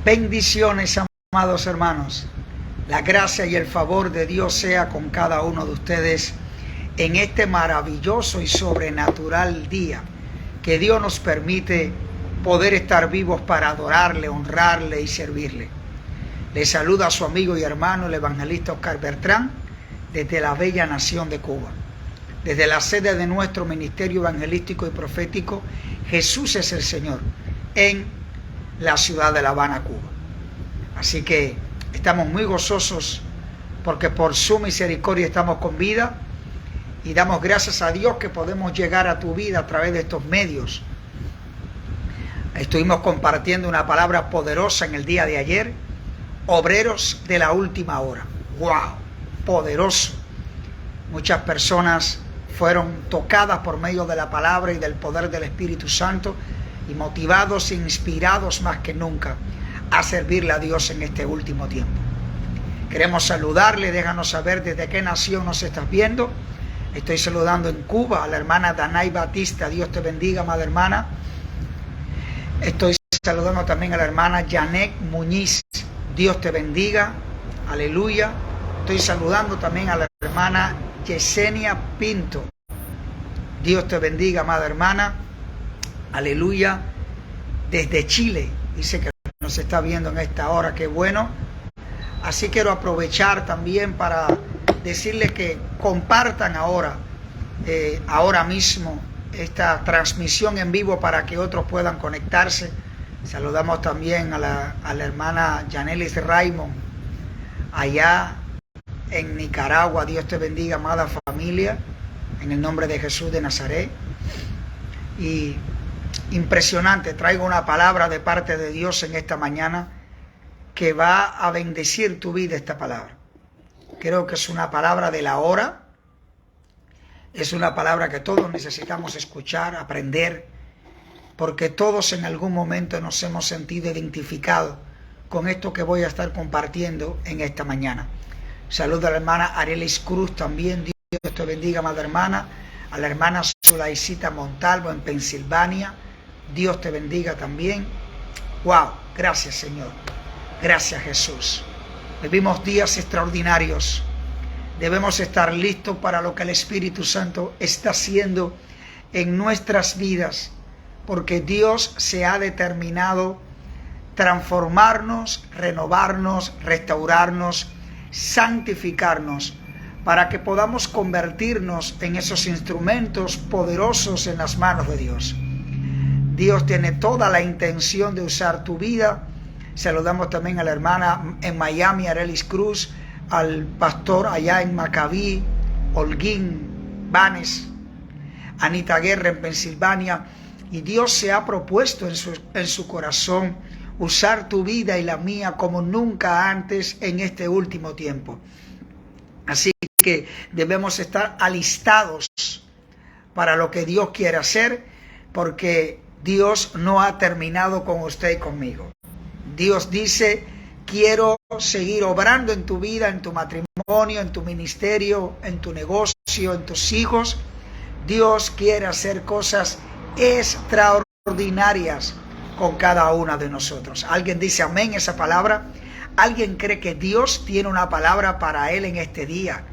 Bendiciones, amados hermanos. La gracia y el favor de Dios sea con cada uno de ustedes en este maravilloso y sobrenatural día que Dios nos permite poder estar vivos para adorarle, honrarle y servirle. Le saluda a su amigo y hermano, el evangelista Oscar Bertrán, desde la bella nación de Cuba. Desde la sede de nuestro ministerio evangelístico y profético, Jesús es el Señor, en la ciudad de La Habana, Cuba. Así que estamos muy gozosos porque por su misericordia estamos con vida y damos gracias a Dios que podemos llegar a tu vida a través de estos medios. Estuvimos compartiendo una palabra poderosa en el día de ayer, obreros de la última hora. ¡Wow! Poderoso. Muchas personas fueron tocadas por medio de la palabra y del poder del Espíritu Santo y motivados e inspirados más que nunca a servirle a Dios en este último tiempo. Queremos saludarle, déjanos saber desde qué nación nos estás viendo. Estoy saludando en Cuba a la hermana Danay Batista, Dios te bendiga, amada hermana. Estoy saludando también a la hermana Janet Muñiz, Dios te bendiga, aleluya. Estoy saludando también a la hermana Yesenia Pinto, Dios te bendiga, amada hermana, aleluya. Desde Chile, dice que nos está viendo en esta hora, qué bueno. Así quiero aprovechar también para decirles que compartan ahora mismo esta transmisión en vivo para que otros puedan conectarse. Saludamos también a la hermana Yanelis Raymond, allá en Nicaragua. Dios te bendiga, amada familia, en el nombre de Jesús de Nazaret. Y impresionante, traigo una palabra de parte de Dios en esta mañana que va a bendecir tu vida. Esta palabra creo que es una palabra de la hora, es una palabra que todos necesitamos escuchar, aprender, porque todos en algún momento nos hemos sentido identificados con esto que voy a estar compartiendo en esta mañana. Saludo a la hermana Arelis Cruz también, Dios te bendiga, amada hermana. A la hermana Sulaicita Montalvo en Pensilvania, Dios te bendiga también. Wow, gracias Señor, gracias Jesús. Vivimos días extraordinarios, debemos estar listos para lo que el Espíritu Santo está haciendo en nuestras vidas, porque Dios se ha determinado transformarnos, renovarnos, restaurarnos, santificarnos, para que podamos convertirnos en esos instrumentos poderosos en las manos de Dios. Dios tiene toda la intención de usar tu vida. Saludamos también a la hermana en Miami, Arelis Cruz, al pastor allá en Maccabi, Holguín Banes, Anita Guerra en Pensilvania. Y Dios se ha propuesto en su corazón usar tu vida y la mía como nunca antes en este último tiempo. Así que debemos estar alistados para lo que Dios quiere hacer, porque Dios no ha terminado con usted y conmigo. Dios dice, quiero seguir obrando en tu vida, en tu matrimonio, en tu ministerio, en tu negocio, en tus hijos. Dios quiere hacer cosas extraordinarias con cada una de nosotros. ¿Alguien dice amén esa palabra? ¿Alguien cree que Dios tiene una palabra para él en este día?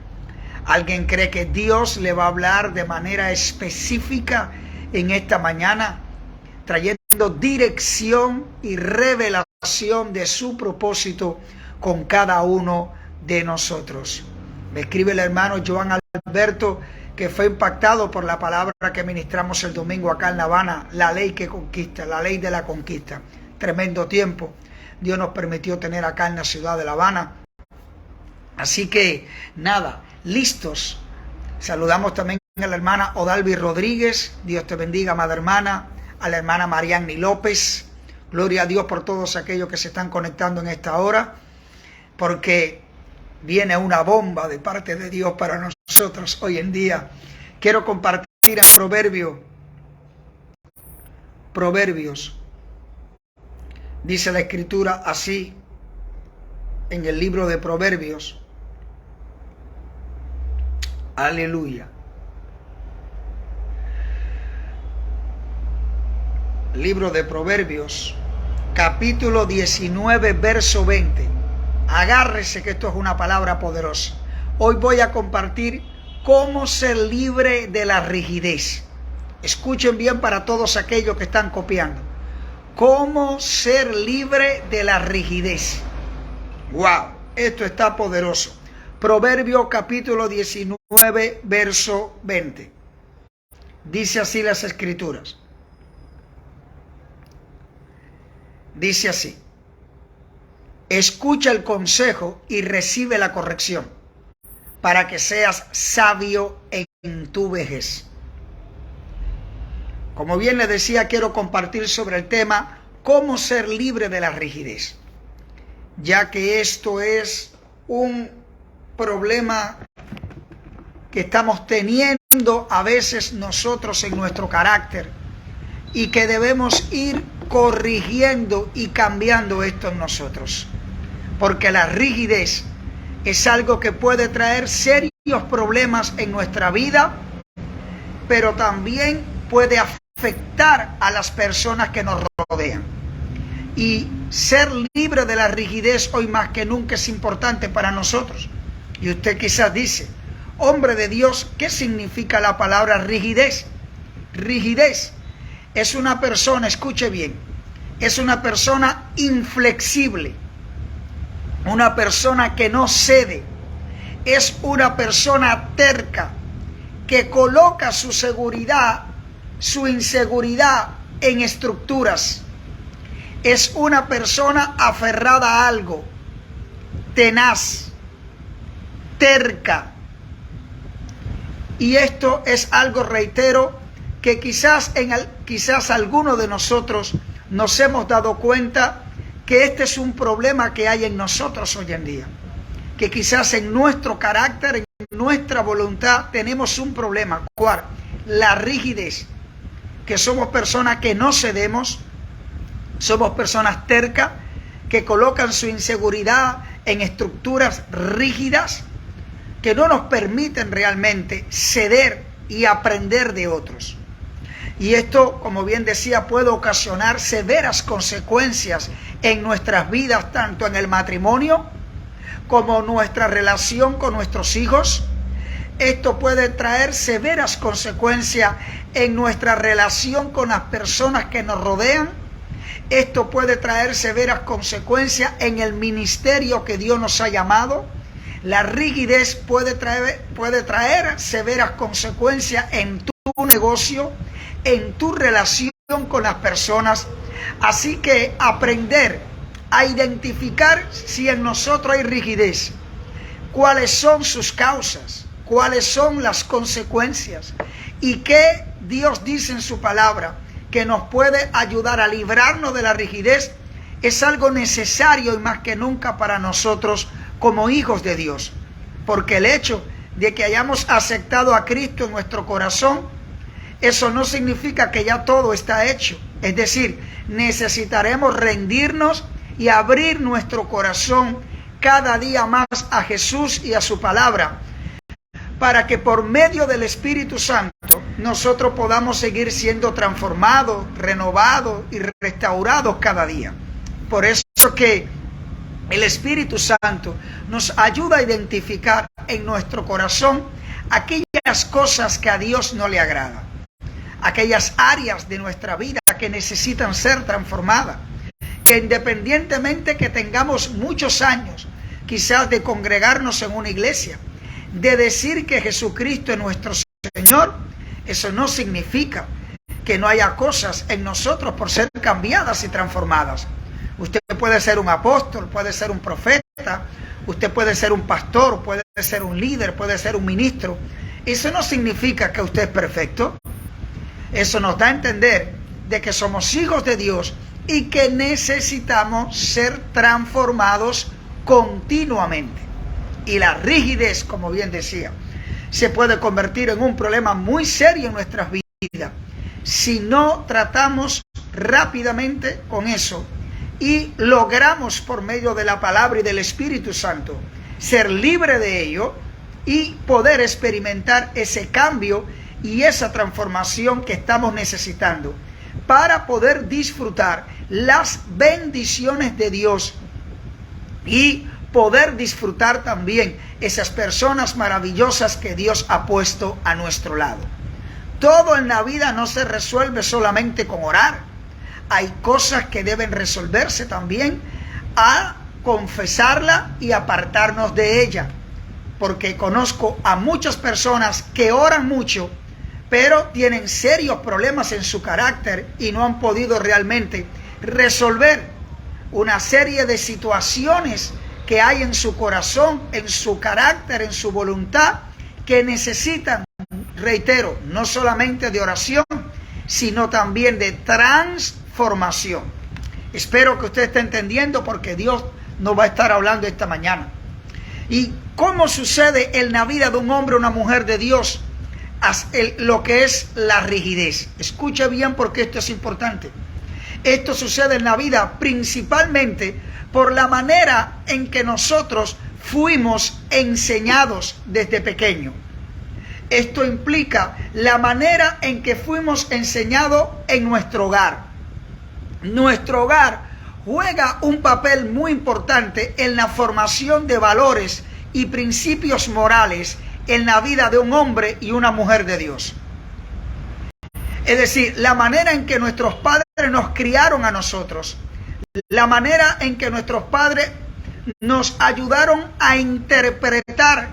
¿Alguien cree que Dios le va a hablar de manera específica en esta mañana, trayendo dirección y revelación de su propósito con cada uno de nosotros? Me escribe el hermano Joan Alberto, que fue impactado por la palabra que ministramos el domingo acá en La Habana, la ley que conquista, la ley de la conquista. Tremendo tiempo Dios nos permitió tener acá en la ciudad de La Habana. Así que nada, listos. Saludamos también a la hermana Odalvi Rodríguez, Dios te bendiga, amada hermana. A la hermana Marianny López, gloria a Dios por todos aquellos que se están conectando en esta hora, porque viene una bomba de parte de Dios para nosotros hoy en día. Quiero compartir en Proverbios. Dice la Escritura así, en el libro de Proverbios. Aleluya. Libro de Proverbios, capítulo 19, verso 20. Agárrese que esto es una palabra poderosa. Hoy voy a compartir cómo ser libre de la rigidez. Escuchen bien para todos aquellos que están copiando. Cómo ser libre de la rigidez. ¡Wow! Esto está poderoso. Proverbio capítulo 19, verso 20. Dice así las escrituras. Dice así: escucha el consejo y recibe la corrección, para que seas sabio en tu vejez. Como bien les decía, quiero compartir sobre el tema cómo ser libre de la rigidez, ya que esto es un problema que estamos teniendo a veces nosotros en nuestro carácter y que debemos ir corrigiendo y cambiando esto en nosotros, porque la rigidez es algo que puede traer serios problemas en nuestra vida, pero también puede afectar a las personas que nos rodean. Y ser libre de la rigidez hoy más que nunca es importante para nosotros. Y usted quizás dice: hombre de Dios, ¿qué significa la palabra rigidez? Rigidez es una persona, escuche bien, es una persona inflexible, una persona que no cede, es una persona terca, que coloca su seguridad, su inseguridad en estructuras. Es una persona aferrada a algo, tenaz, terca. Y esto es algo, reitero, que quizás algunos de nosotros nos hemos dado cuenta que este es un problema que hay en nosotros hoy en día. Que quizás en nuestro carácter, en nuestra voluntad, tenemos un problema. ¿Cuál? La rigidez. Que somos personas que no cedemos, somos personas tercas, que colocan su inseguridad en estructuras rígidas, que no nos permiten realmente ceder y aprender de otros. Y esto, como bien decía, puede ocasionar severas consecuencias en nuestras vidas, tanto en el matrimonio como nuestra relación con nuestros hijos. Esto puede traer severas consecuencias en nuestra relación con las personas que nos rodean. Esto puede traer severas consecuencias en el ministerio que Dios nos ha llamado. La rigidez puede traer severas consecuencias en tu negocio, en tu relación con las personas. Así que aprender a identificar si en nosotros hay rigidez, cuáles son sus causas, cuáles son las consecuencias y qué Dios dice en su palabra que nos puede ayudar a librarnos de la rigidez, es algo necesario y más que nunca para nosotros como hijos de Dios. Porque el hecho de que hayamos aceptado a Cristo en nuestro corazón, eso no significa que ya todo está hecho. Es decir, necesitaremos rendirnos y abrir nuestro corazón cada día más a Jesús y a su palabra, para que por medio del Espíritu Santo nosotros podamos seguir siendo transformados, renovados y restaurados cada día. Por eso que el Espíritu Santo nos ayuda a identificar en nuestro corazón aquellas cosas que a Dios no le agradan, aquellas áreas de nuestra vida que necesitan ser transformadas, que independientemente que tengamos muchos años, quizás de congregarnos en una iglesia, de decir que Jesucristo es nuestro Señor, eso no significa que no haya cosas en nosotros por ser cambiadas y transformadas. Usted puede ser un apóstol, puede ser un profeta, usted puede ser un pastor, puede ser un líder, puede ser un ministro. Eso no significa que usted es perfecto. Eso nos da a entender de que somos hijos de Dios y que necesitamos ser transformados continuamente. Y la rigidez, como bien decía, se puede convertir en un problema muy serio en nuestras vidas si no tratamos rápidamente con eso y logramos por medio de la palabra y del Espíritu Santo ser libre de ello y poder experimentar ese cambio y esa transformación que estamos necesitando para poder disfrutar las bendiciones de Dios y poder disfrutar también esas personas maravillosas que Dios ha puesto a nuestro lado. Todo en la vida no se resuelve solamente con orar. Hay cosas que deben resolverse también a confesarla y apartarnos de ella. Porque conozco a muchas personas que oran mucho, pero tienen serios problemas en su carácter y no han podido realmente resolver una serie de situaciones que hay en su corazón, en su carácter, en su voluntad, que necesitan, reitero, no solamente de oración, sino también de transformación. Espero que usted esté entendiendo, porque Dios nos va a estar hablando esta mañana. ¿Y cómo sucede en la vida de un hombre o una mujer de Dios lo que es la rigidez? Escuche bien, porque esto es importante. Esto sucede en la vida principalmente por la manera en que nosotros fuimos enseñados desde pequeño. Esto implica la manera en que fuimos enseñados en nuestro hogar. Nuestro hogar juega un papel muy importante en la formación de valores y principios morales en la vida de un hombre y una mujer de Dios. Es decir, la manera en que nuestros padres nos criaron a nosotros, la manera en que nuestros padres nos ayudaron a interpretar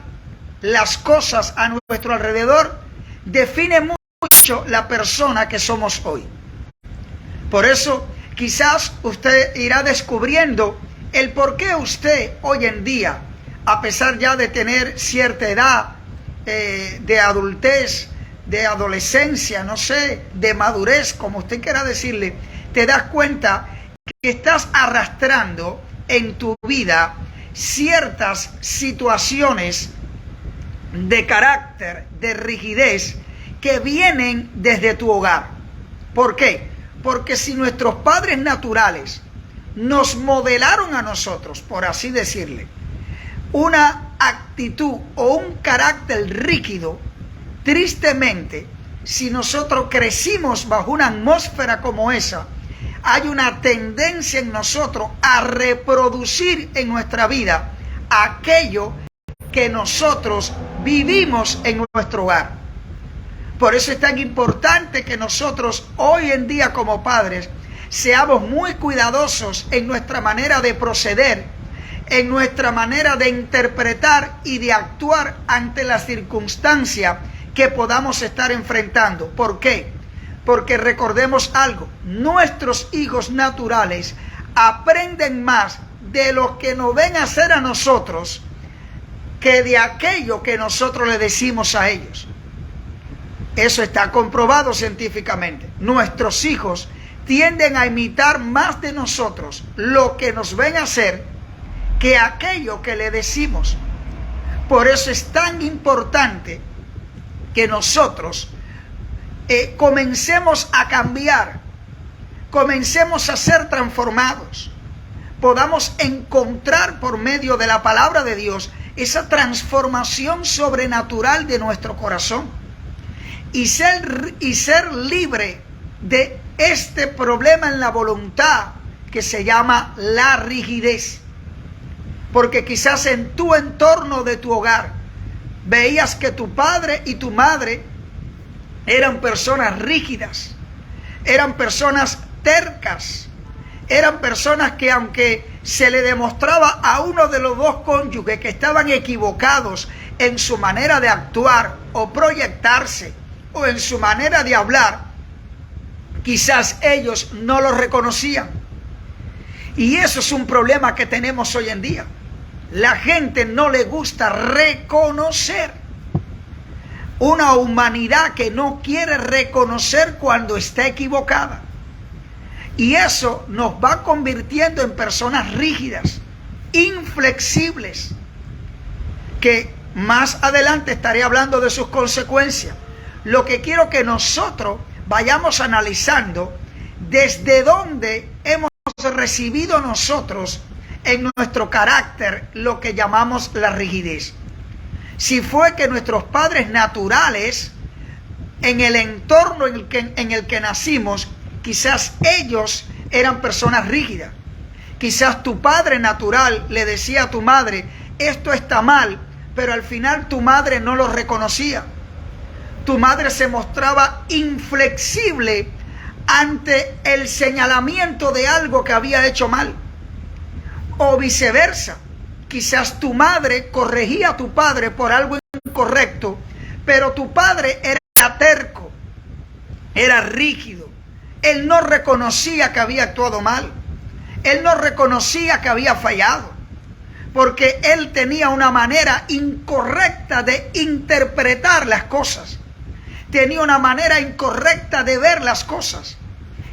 las cosas a nuestro alrededor, define mucho la persona que somos hoy. Por eso, quizás usted irá descubriendo el por qué usted hoy en día, a pesar ya de tener cierta edad, de adultez, de adolescencia, no sé, de madurez, como usted quiera decirle, te das cuenta que estás arrastrando en tu vida ciertas situaciones de carácter, de rigidez, que vienen desde tu hogar. ¿Por qué? Porque si nuestros padres naturales nos modelaron a nosotros, por así decirle, una actitud o un carácter rígido, tristemente, si nosotros crecimos bajo una atmósfera como esa, hay una tendencia en nosotros a reproducir en nuestra vida aquello que nosotros vivimos en nuestro hogar. Por eso es tan importante que nosotros hoy en día como padres seamos muy cuidadosos en nuestra manera de proceder, en nuestra manera de interpretar y de actuar ante la circunstancia que podamos estar enfrentando. ¿Por qué? Porque recordemos algo, nuestros hijos naturales aprenden más de lo que nos ven hacer a nosotros que de aquello que nosotros le decimos a ellos. Eso está comprobado científicamente. Nuestros hijos tienden a imitar más de nosotros lo que nos ven hacer que aquello que le decimos. Por eso es tan importante que nosotros comencemos a cambiar, comencemos a ser transformados, podamos encontrar por medio de la palabra de Dios esa transformación sobrenatural de nuestro corazón y ser libre de este problema en la voluntad que se llama la rigidez. Porque quizás en tu entorno de tu hogar veías que tu padre y tu madre eran personas rígidas, eran personas tercas, eran personas que aunque se le demostraba a uno de los dos cónyuges que estaban equivocados en su manera de actuar o proyectarse o en su manera de hablar, quizás ellos no lo reconocían. Y eso es un problema que tenemos hoy en día. La gente no le gusta reconocer. Una humanidad que no quiere reconocer cuando está equivocada. Y eso nos va convirtiendo en personas rígidas, inflexibles, que más adelante estaré hablando de sus consecuencias. Lo que quiero que nosotros vayamos analizando desde dónde hemos recibido nosotros en nuestro carácter lo que llamamos la rigidez. Si fue que nuestros padres naturales, en el entorno en el que nacimos, quizás ellos eran personas rígidas. Quizás tu padre natural le decía a tu madre, esto está mal, pero al final tu madre no lo reconocía. Tu madre se mostraba inflexible ante el señalamiento de algo que había hecho mal. O viceversa, quizás tu madre corregía a tu padre por algo incorrecto, pero tu padre era terco, era rígido. Él no reconocía que había actuado mal. Él no reconocía que había fallado, porque él tenía una manera incorrecta de interpretar las cosas. Tenía una manera incorrecta de ver las cosas.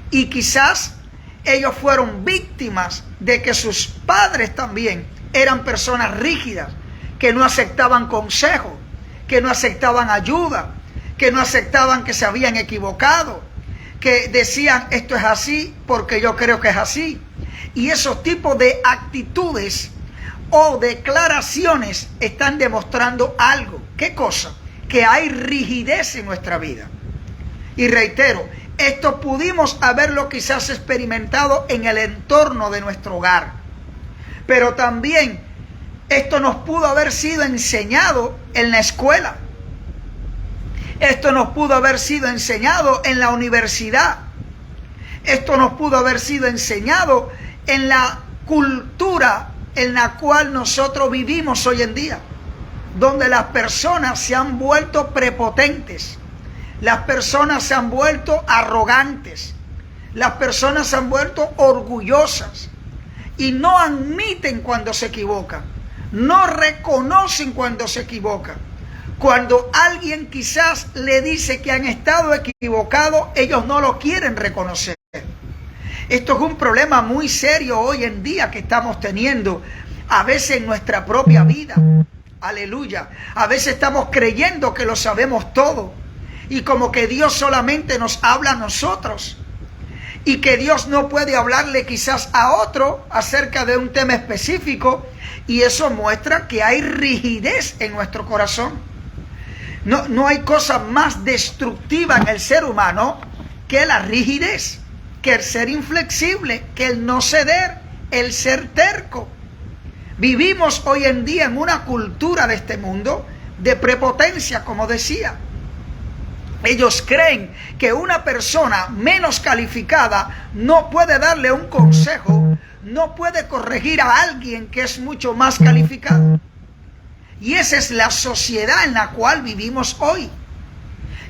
Y quizás ellos fueron víctimas de que sus padres también eran personas rígidas, que no aceptaban consejo, que no aceptaban ayuda, que no aceptaban que se habían equivocado, que decían esto es así porque yo creo que es así. Y esos tipos de actitudes o declaraciones están demostrando algo. ¿Qué cosa? Que hay rigidez en nuestra vida. Y reitero, esto pudimos haberlo quizás experimentado en el entorno de nuestro hogar. Pero también esto nos pudo haber sido enseñado en la escuela. Esto nos pudo haber sido enseñado en la universidad. Esto nos pudo haber sido enseñado en la cultura en la cual nosotros vivimos hoy en día, donde las personas se han vuelto prepotentes, las personas se han vuelto arrogantes, las personas se han vuelto orgullosas y no admiten cuando se equivocan, no reconocen cuando se equivocan. Cuando alguien quizás le dice que han estado equivocados, ellos no lo quieren reconocer. Esto es un problema muy serio hoy en día que estamos teniendo, a veces en nuestra propia vida. Aleluya. A veces estamos creyendo que lo sabemos todo y como que Dios solamente nos habla a nosotros y que Dios no puede hablarle quizás a otro acerca de un tema específico, y eso muestra que hay rigidez en nuestro corazón. No hay cosa más destructiva en el ser humano que la rigidez, que el ser inflexible, que el no ceder, el ser terco. Vivimos hoy en día en una cultura de este mundo de prepotencia, como decía. Ellos creen que una persona menos calificada no puede darle un consejo, no puede corregir a alguien que es mucho más calificado. Y esa es la sociedad en la cual vivimos hoy.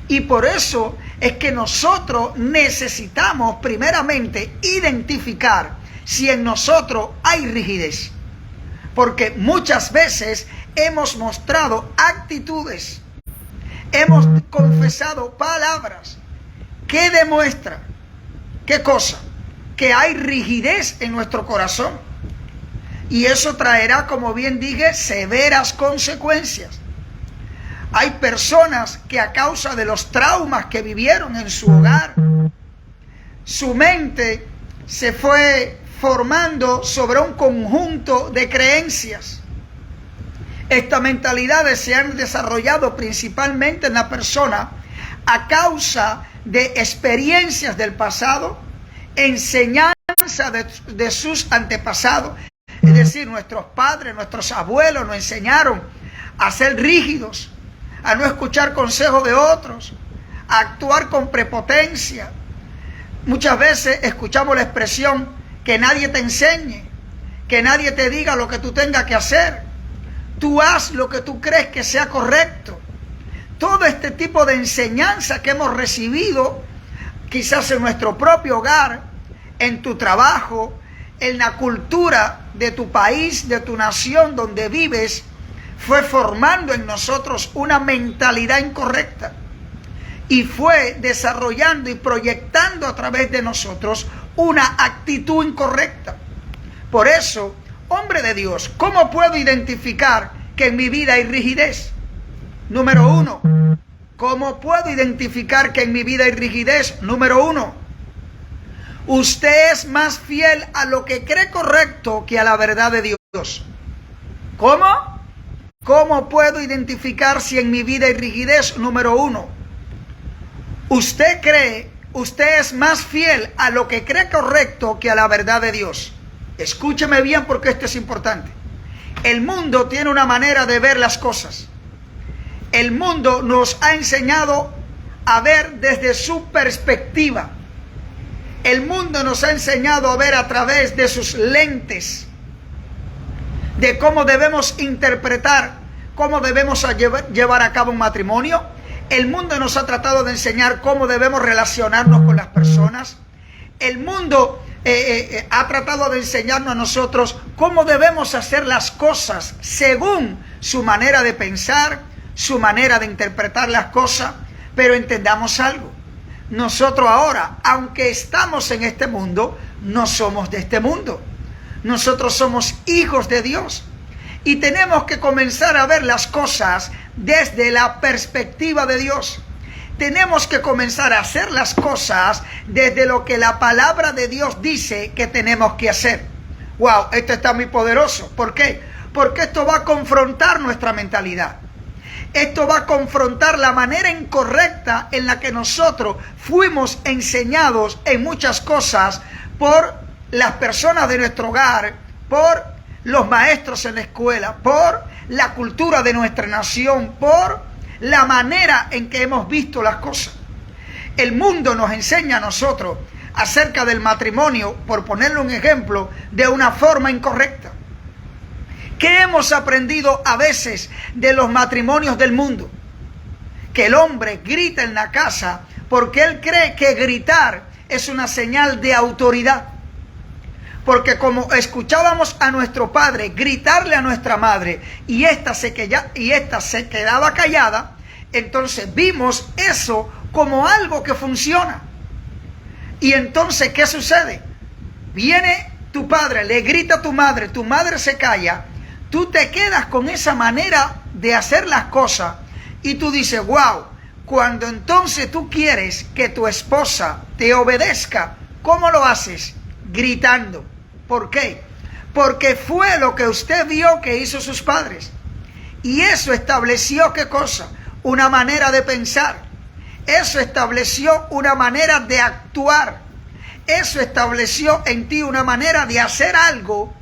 Y por eso es que nosotros necesitamos primeramente identificar si en nosotros hay rigidez. Porque muchas veces hemos mostrado actitudes, hemos confesado palabras que demuestran, ¿qué cosa? Que hay rigidez en nuestro corazón. Y eso traerá, como bien dije, severas consecuencias. Hay personas que a causa de los traumas que vivieron en su hogar, su mente se fue formando sobre un conjunto de creencias. Estas mentalidades se han desarrollado principalmente en la persona a causa de experiencias del pasado, enseñanza de sus antepasados. Es decir, nuestros padres, nuestros abuelos nos enseñaron a ser rígidos, a no escuchar consejos de otros, a actuar con prepotencia. Muchas veces escuchamos la expresión que nadie te enseñe, que nadie te diga lo que tú tengas que hacer. Tú haz lo que tú crees que sea correcto. Todo este tipo de enseñanza que hemos recibido, quizás en nuestro propio hogar, en tu trabajo, en la cultura de tu país, de tu nación donde vives, fue formando en nosotros una mentalidad incorrecta y fue desarrollando y proyectando a través de nosotros una actitud incorrecta. Por eso, hombre de Dios, ¿cómo puedo identificar que en mi vida hay rigidez? Número uno, ¿cómo puedo identificar que en mi vida hay rigidez? Número uno, usted es más fiel a lo que cree correcto que a la verdad de Dios. ¿Cómo? ¿Cómo puedo identificar si en mi vida hay rigidez? Número uno, usted cree usted es más fiel a lo que cree correcto que a la verdad de Dios. Escúcheme bien porque esto es importante. El mundo tiene una manera de ver las cosas. El mundo nos ha enseñado a ver desde su perspectiva. El mundo nos ha enseñado a ver a través de sus lentes, de cómo debemos interpretar, cómo debemos llevar a cabo un matrimonio. El mundo nos ha tratado de enseñar cómo debemos relacionarnos con las personas. El mundo ha tratado de enseñarnos a nosotros cómo debemos hacer las cosas según su manera de pensar, su manera de interpretar las cosas. Pero entendamos algo. Nosotros ahora, aunque estamos en este mundo, no somos de este mundo. Nosotros somos hijos de Dios. Y tenemos que comenzar a ver las cosas desde la perspectiva de Dios. Tenemos que comenzar a hacer las cosas desde lo que la palabra de Dios dice que tenemos que hacer. Wow, esto está muy poderoso. ¿Por qué? Porque esto va a confrontar nuestra mentalidad. Esto va a confrontar la manera incorrecta en la que nosotros fuimos enseñados en muchas cosas por las personas de nuestro hogar, por los maestros en la escuela, por la cultura de nuestra nación, por la manera en que hemos visto las cosas. El mundo nos enseña a nosotros acerca del matrimonio, por ponerle un ejemplo, de una forma incorrecta. ¿Qué hemos aprendido a veces de los matrimonios del mundo? Que el hombre grita en la casa porque él cree que gritar es una señal de autoridad. Porque como escuchábamos a nuestro padre gritarle a nuestra madre y esta se quedaba callada, entonces vimos eso como algo que funciona. Y entonces, ¿qué sucede? Viene tu padre, le grita a tu madre se calla, tú te quedas con esa manera de hacer las cosas y tú dices, wow, cuando entonces tú quieres que tu esposa te obedezca, ¿cómo lo haces? Gritando. ¿Por qué? Porque fue lo que usted vio que hizo sus padres. Y eso estableció, ¿qué cosa? Una manera de pensar. Eso estableció una manera de actuar. Eso estableció en ti una manera de hacer algo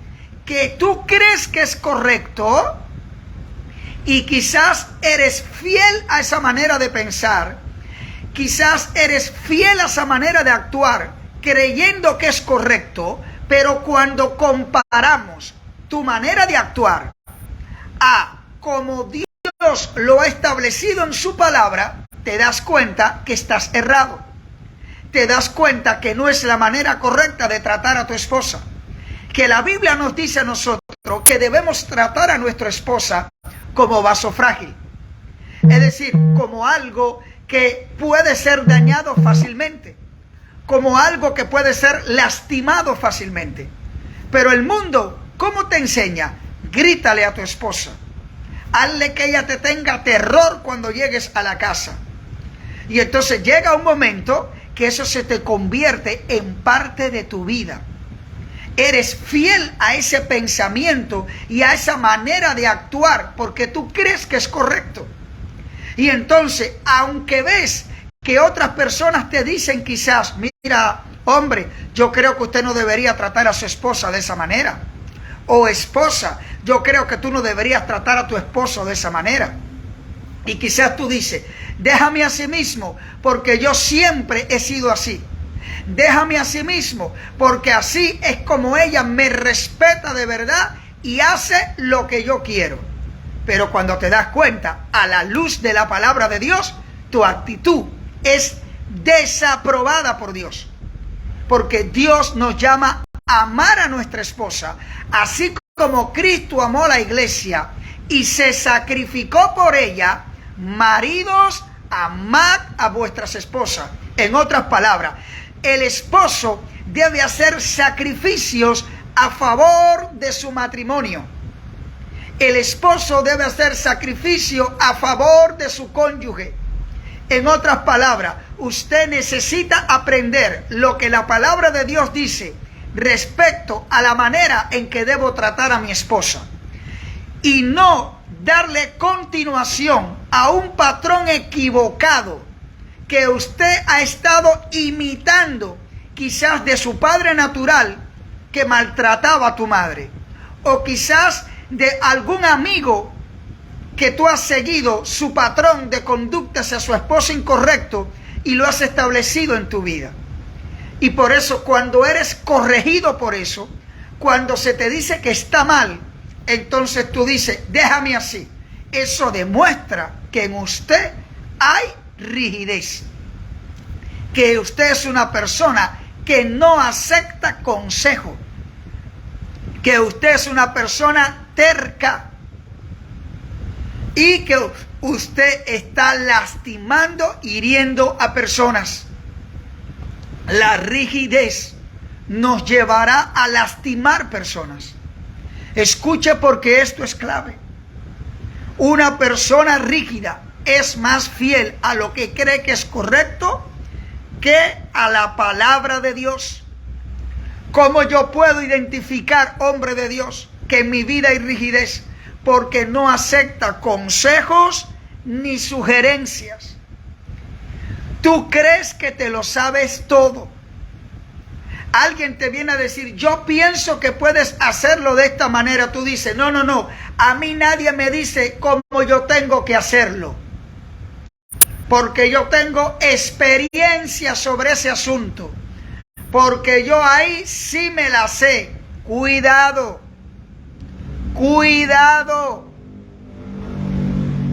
que tú crees que es correcto y quizás eres fiel a esa manera de pensar, quizás eres fiel a esa manera de actuar creyendo que es correcto, pero cuando comparamos tu manera de actuar a como Dios lo ha establecido en su palabra, te das cuenta que estás errado. Te das cuenta que no es la manera correcta de tratar a tu esposa. Que la Biblia nos dice a nosotros que debemos tratar a nuestra esposa como vaso frágil. Es decir, como algo que puede ser dañado fácilmente. Como algo que puede ser lastimado fácilmente. Pero el mundo, ¿cómo te enseña? Grítale a tu esposa. Hazle que ella te tenga terror cuando llegues a la casa. Y entonces llega un momento que eso se te convierte en parte de tu vida. Eres fiel a ese pensamiento y a esa manera de actuar porque tú crees que es correcto. Y entonces, aunque ves que otras personas te dicen quizás, mira, hombre, yo creo que usted no debería tratar a su esposa de esa manera. O esposa, yo creo que tú no deberías tratar a tu esposo de esa manera. Y quizás tú dices, déjame a sí mismo porque yo siempre he sido así. Déjame a sí mismo porque así es como ella me respeta de verdad y hace lo que yo quiero. Pero cuando te das cuenta, a la luz de la palabra de Dios, tu actitud es desaprobada por Dios. Porque Dios nos llama a amar a nuestra esposa, así como Cristo amó a la iglesia y se sacrificó por ella. Maridos, amad a vuestras esposas. En otras palabras, el esposo debe hacer sacrificios a favor de su matrimonio. El esposo debe hacer sacrificio a favor de su cónyuge. En otras palabras, usted necesita aprender lo que la palabra de Dios dice respecto a la manera en que debo tratar a mi esposa. Y no darle continuación a un patrón equivocado que usted ha estado imitando quizás de su padre natural que maltrataba a tu madre, o quizás de algún amigo que tú has seguido su patrón de conducta hacia su esposo incorrecto y lo has establecido en tu vida. Y por eso cuando eres corregido por eso, cuando se te dice que está mal, entonces tú dices, déjame así. Eso demuestra que en usted hay rigidez, que usted es una persona que no acepta consejo, que usted es una persona terca y que usted está lastimando, hiriendo a personas. La rigidez nos llevará a lastimar personas. Escuche, porque esto es clave. Una persona rígida es más fiel a lo que cree que es correcto que a la palabra de Dios. ¿Cómo yo puedo identificar, hombre de Dios, que en mi vida hay rigidez? Porque no acepta consejos ni sugerencias. Tú crees que te lo sabes todo. Alguien te viene a decir, yo pienso que puedes hacerlo de esta manera. Tú dices, no, no, no. A mí nadie me dice cómo yo tengo que hacerlo. Porque yo tengo experiencia sobre ese asunto. Porque yo ahí sí me la sé. Cuidado. Cuidado.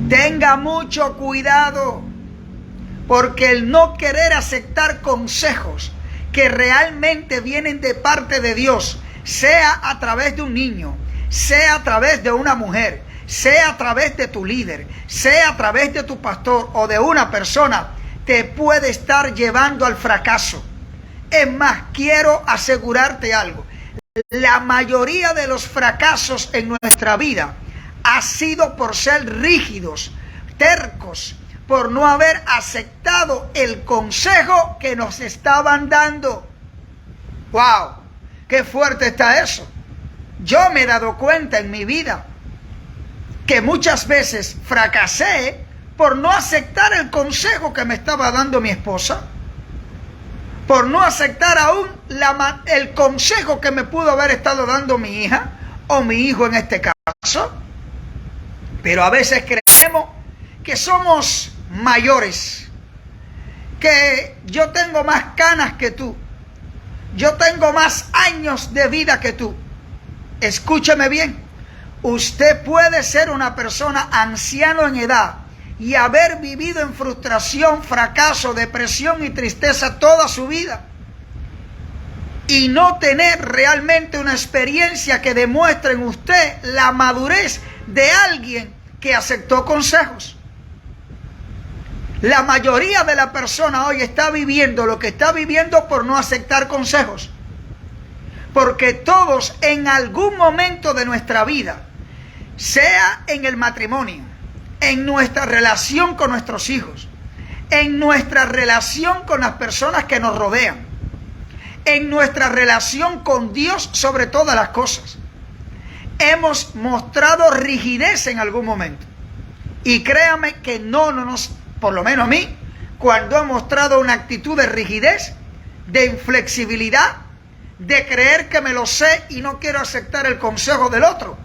Tenga mucho cuidado. Porque el no querer aceptar consejos que realmente vienen de parte de Dios, sea a través de un niño, sea a través de una mujer, sea a través de tu líder, sea a través de tu pastor o de una persona, te puede estar llevando al fracaso. Es más, quiero asegurarte algo. La mayoría de los fracasos en nuestra vida ha sido por ser rígidos, tercos, por no haber aceptado el consejo que nos estaban dando. ¡Wow! ¡Qué fuerte está eso! Yo me he dado cuenta en mi vida que muchas veces fracasé por no aceptar el consejo que me estaba dando mi esposa, por no aceptar aún el consejo que me pudo haber estado dando mi hija o mi hijo en este caso. Pero a veces creemos que somos mayores, que yo tengo más canas que tú, yo tengo más años de vida que tú. Escúcheme bien, usted puede ser una persona anciano en edad y haber vivido en frustración, fracaso, depresión y tristeza toda su vida y no tener realmente una experiencia que demuestre en usted la madurez de alguien que aceptó consejos. La mayoría de la persona hoy está viviendo lo que está viviendo por no aceptar consejos. Porque todos en algún momento de nuestra vida, sea en el matrimonio, en nuestra relación con nuestros hijos, en nuestra relación con las personas que nos rodean, en nuestra relación con Dios sobre todas las cosas, hemos mostrado rigidez en algún momento. Y créame que por lo menos a mí, cuando he mostrado una actitud de rigidez, de inflexibilidad, de creer que me lo sé y no quiero aceptar el consejo del otro,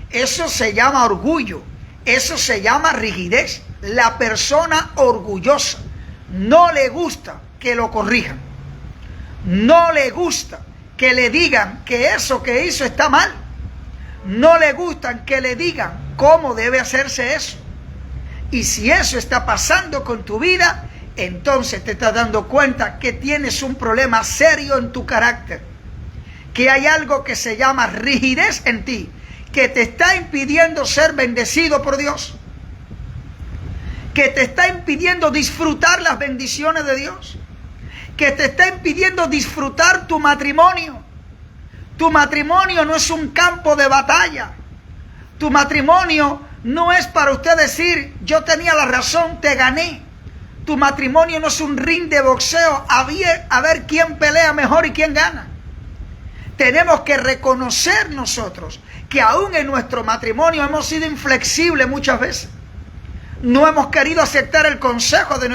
eso se llama orgullo, eso se llama rigidez. La persona orgullosa no le gusta que lo corrijan, no le gusta que le digan que eso que hizo está mal, no le gusta que le digan cómo debe hacerse eso. Y si eso está pasando con tu vida, entonces te estás dando cuenta que tienes un problema serio en tu carácter, que hay algo que se llama rigidez en ti, que te está impidiendo ser bendecido por Dios, que te está impidiendo disfrutar las bendiciones de Dios, que te está impidiendo disfrutar tu matrimonio. Tu matrimonio no es un campo de batalla. Tu matrimonio no es para usted decir, yo tenía la razón, te gané. Tu matrimonio no es un ring de boxeo a ver quién pelea mejor y quién gana. Tenemos que reconocer nosotros que aún en nuestro matrimonio hemos sido inflexibles muchas veces. No hemos querido aceptar el consejo de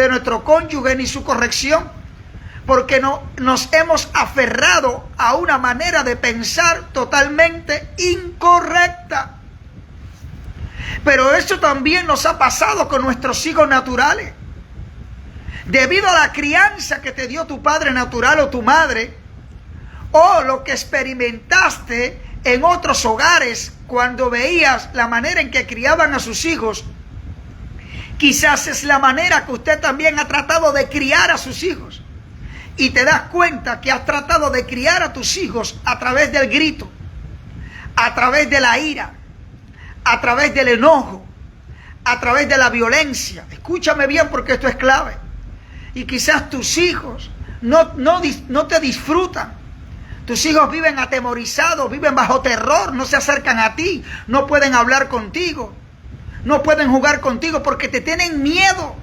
nuestro cónyuge ni su corrección, porque nos hemos aferrado a una manera de pensar totalmente incorrecta. Pero eso también nos ha pasado con nuestros hijos naturales. Debido a la crianza que te dio tu padre natural o tu madre, o lo que experimentaste en otros hogares cuando veías la manera en que criaban a sus hijos, quizás es la manera que usted también ha tratado de criar a sus hijos. Y te das cuenta que has tratado de criar a tus hijos a través del grito, a través de la ira, a través del enojo, a través de la violencia. Escúchame bien, porque esto es clave. Y quizás tus hijos no te disfrutan. Tus hijos viven atemorizados, viven bajo terror, no se acercan a ti, no pueden hablar contigo, no pueden jugar contigo porque te tienen miedo.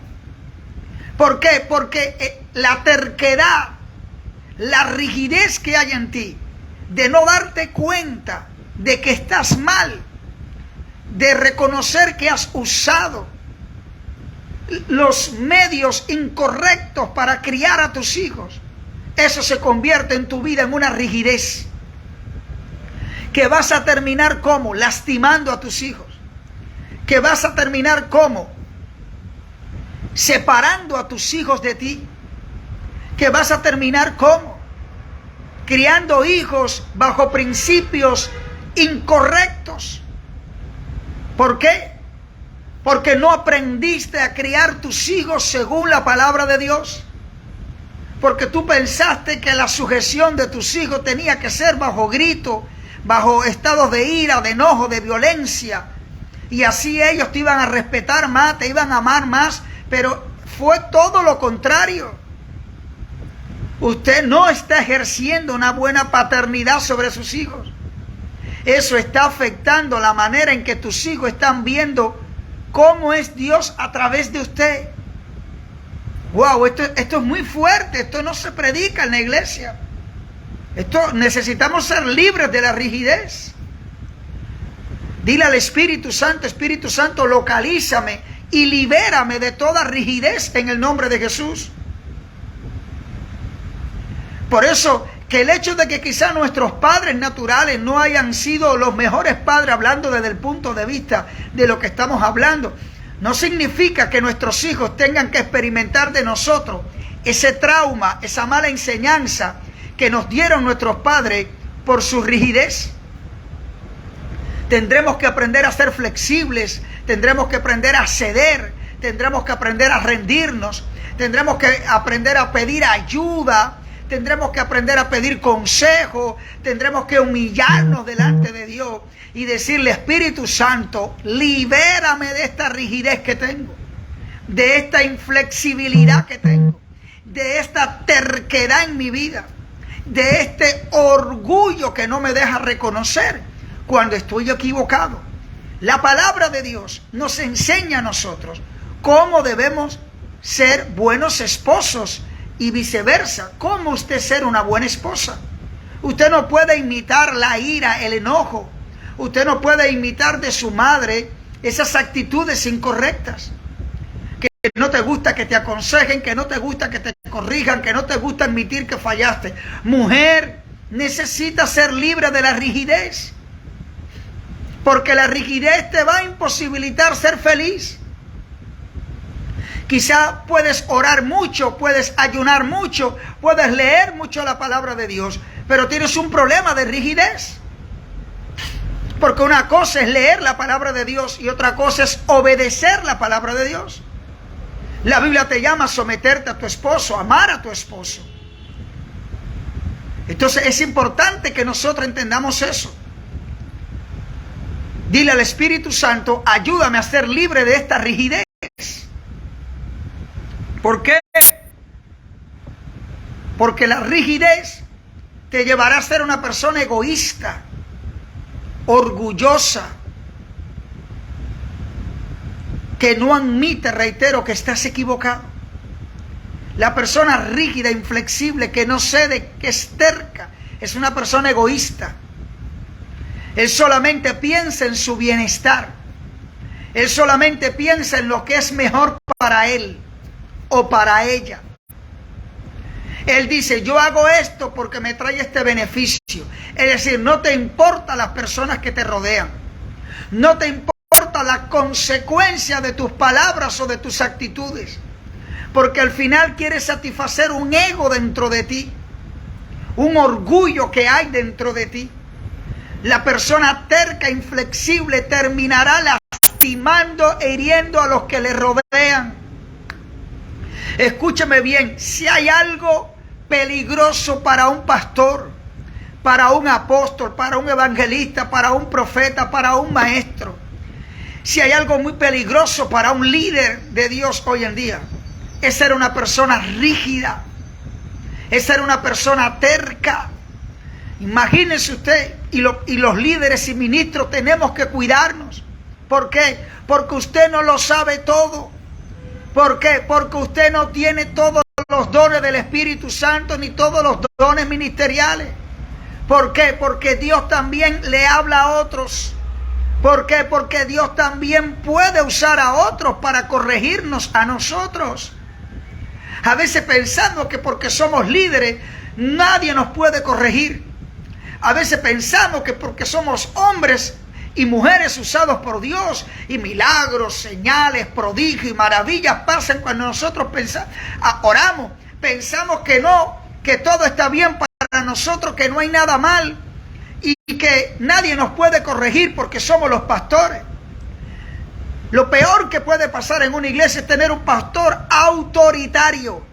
¿Por qué? Porque la terquedad, la rigidez que hay en ti, de no darte cuenta de que estás mal, de reconocer que has usado los medios incorrectos para criar a tus hijos, eso se convierte en tu vida en una rigidez que vas a terminar como lastimando a tus hijos, que vas a terminar como separando a tus hijos de ti, que vas a terminar como criando hijos bajo principios incorrectos. ¿Por qué? Porque no aprendiste a criar tus hijos según la palabra de Dios. Porque tú pensaste que la sujeción de tus hijos tenía que ser bajo grito, bajo estados de ira, de enojo, de violencia. Y así ellos te iban a respetar más, te iban a amar más. Pero fue todo lo contrario. Usted no está ejerciendo una buena paternidad sobre sus hijos. Eso está afectando la manera en que tus hijos están viendo cómo es Dios a través de usted. Wow, esto es muy fuerte. Esto no se predica en la iglesia. Necesitamos ser libres de la rigidez. Dile al Espíritu Santo, localízame y libérame de toda rigidez en el nombre de Jesús. Por eso, que el hecho de que quizá nuestros padres naturales no hayan sido los mejores padres, hablando desde el punto de vista de lo que estamos hablando, no significa que nuestros hijos tengan que experimentar de nosotros ese trauma, esa mala enseñanza que nos dieron nuestros padres por su rigidez. Tendremos que aprender a ser flexibles, tendremos que aprender a ceder, tendremos que aprender a rendirnos, tendremos que aprender a pedir ayuda, tendremos que aprender a pedir consejo, tendremos que humillarnos delante de Dios y decirle: Espíritu Santo, libérame de esta rigidez que tengo, de esta inflexibilidad que tengo, de esta terquedad en mi vida, de este orgullo que no me deja reconocer cuando estoy equivocado. La palabra de Dios nos enseña a nosotros cómo debemos ser buenos esposos y viceversa. ¿Cómo usted ser una buena esposa? Usted no puede imitar la ira, el enojo. Usted no puede imitar de su madre esas actitudes incorrectas. Que no te gusta que te aconsejen, que no te gusta que te corrijan, que no te gusta admitir que fallaste. Mujer, necesita ser libre de la rigidez. Porque la rigidez te va a imposibilitar ser feliz. Quizá puedes orar mucho, puedes ayunar mucho, puedes leer mucho la palabra de Dios, pero tienes un problema de rigidez. Porque una cosa es leer la palabra de Dios y otra cosa es obedecer la palabra de Dios. La Biblia te llama a someterte a tu esposo, a amar a tu esposo. Entonces es importante que nosotros entendamos eso. Dile al Espíritu Santo: ayúdame a ser libre de esta rigidez. ¿Por qué? Porque la rigidez te llevará a ser una persona egoísta, orgullosa, que no admite, reitero, que estás equivocado. La persona rígida, inflexible, que no cede, que es terca, es una persona egoísta. Él solamente piensa en su bienestar. Él solamente piensa en lo que es mejor para él o para ella. Él dice, yo hago esto porque me trae este beneficio. Es decir, no te importa las personas que te rodean. No te importa la consecuencia de tus palabras o de tus actitudes. Porque al final quieres satisfacer un ego dentro de ti. Un orgullo que hay dentro de ti. La persona terca, inflexible, terminará lastimando e hiriendo a los que le rodean. Escúcheme bien, si hay algo peligroso para un pastor, para un apóstol, para un evangelista, para un profeta, para un maestro, si hay algo muy peligroso para un líder de Dios hoy en día, es ser una persona rígida, es ser una persona terca. Imagínense usted, y los líderes y ministros tenemos que cuidarnos. ¿Por qué? Porque usted no lo sabe todo. ¿Por qué? Porque usted no tiene todos los dones del Espíritu Santo ni todos los dones ministeriales. ¿Por qué? Porque Dios también le habla a otros. ¿Por qué? Porque Dios también puede usar a otros para corregirnos a nosotros. A veces pensamos que porque somos líderes nadie nos puede corregir. A veces pensamos que porque somos hombres y mujeres usados por Dios y milagros, señales, prodigios y maravillas pasan cuando nosotros oramos. Pensamos que no, que todo está bien para nosotros, que no hay nada mal y que nadie nos puede corregir porque somos los pastores. Lo peor que puede pasar en una iglesia es tener un pastor autoritario.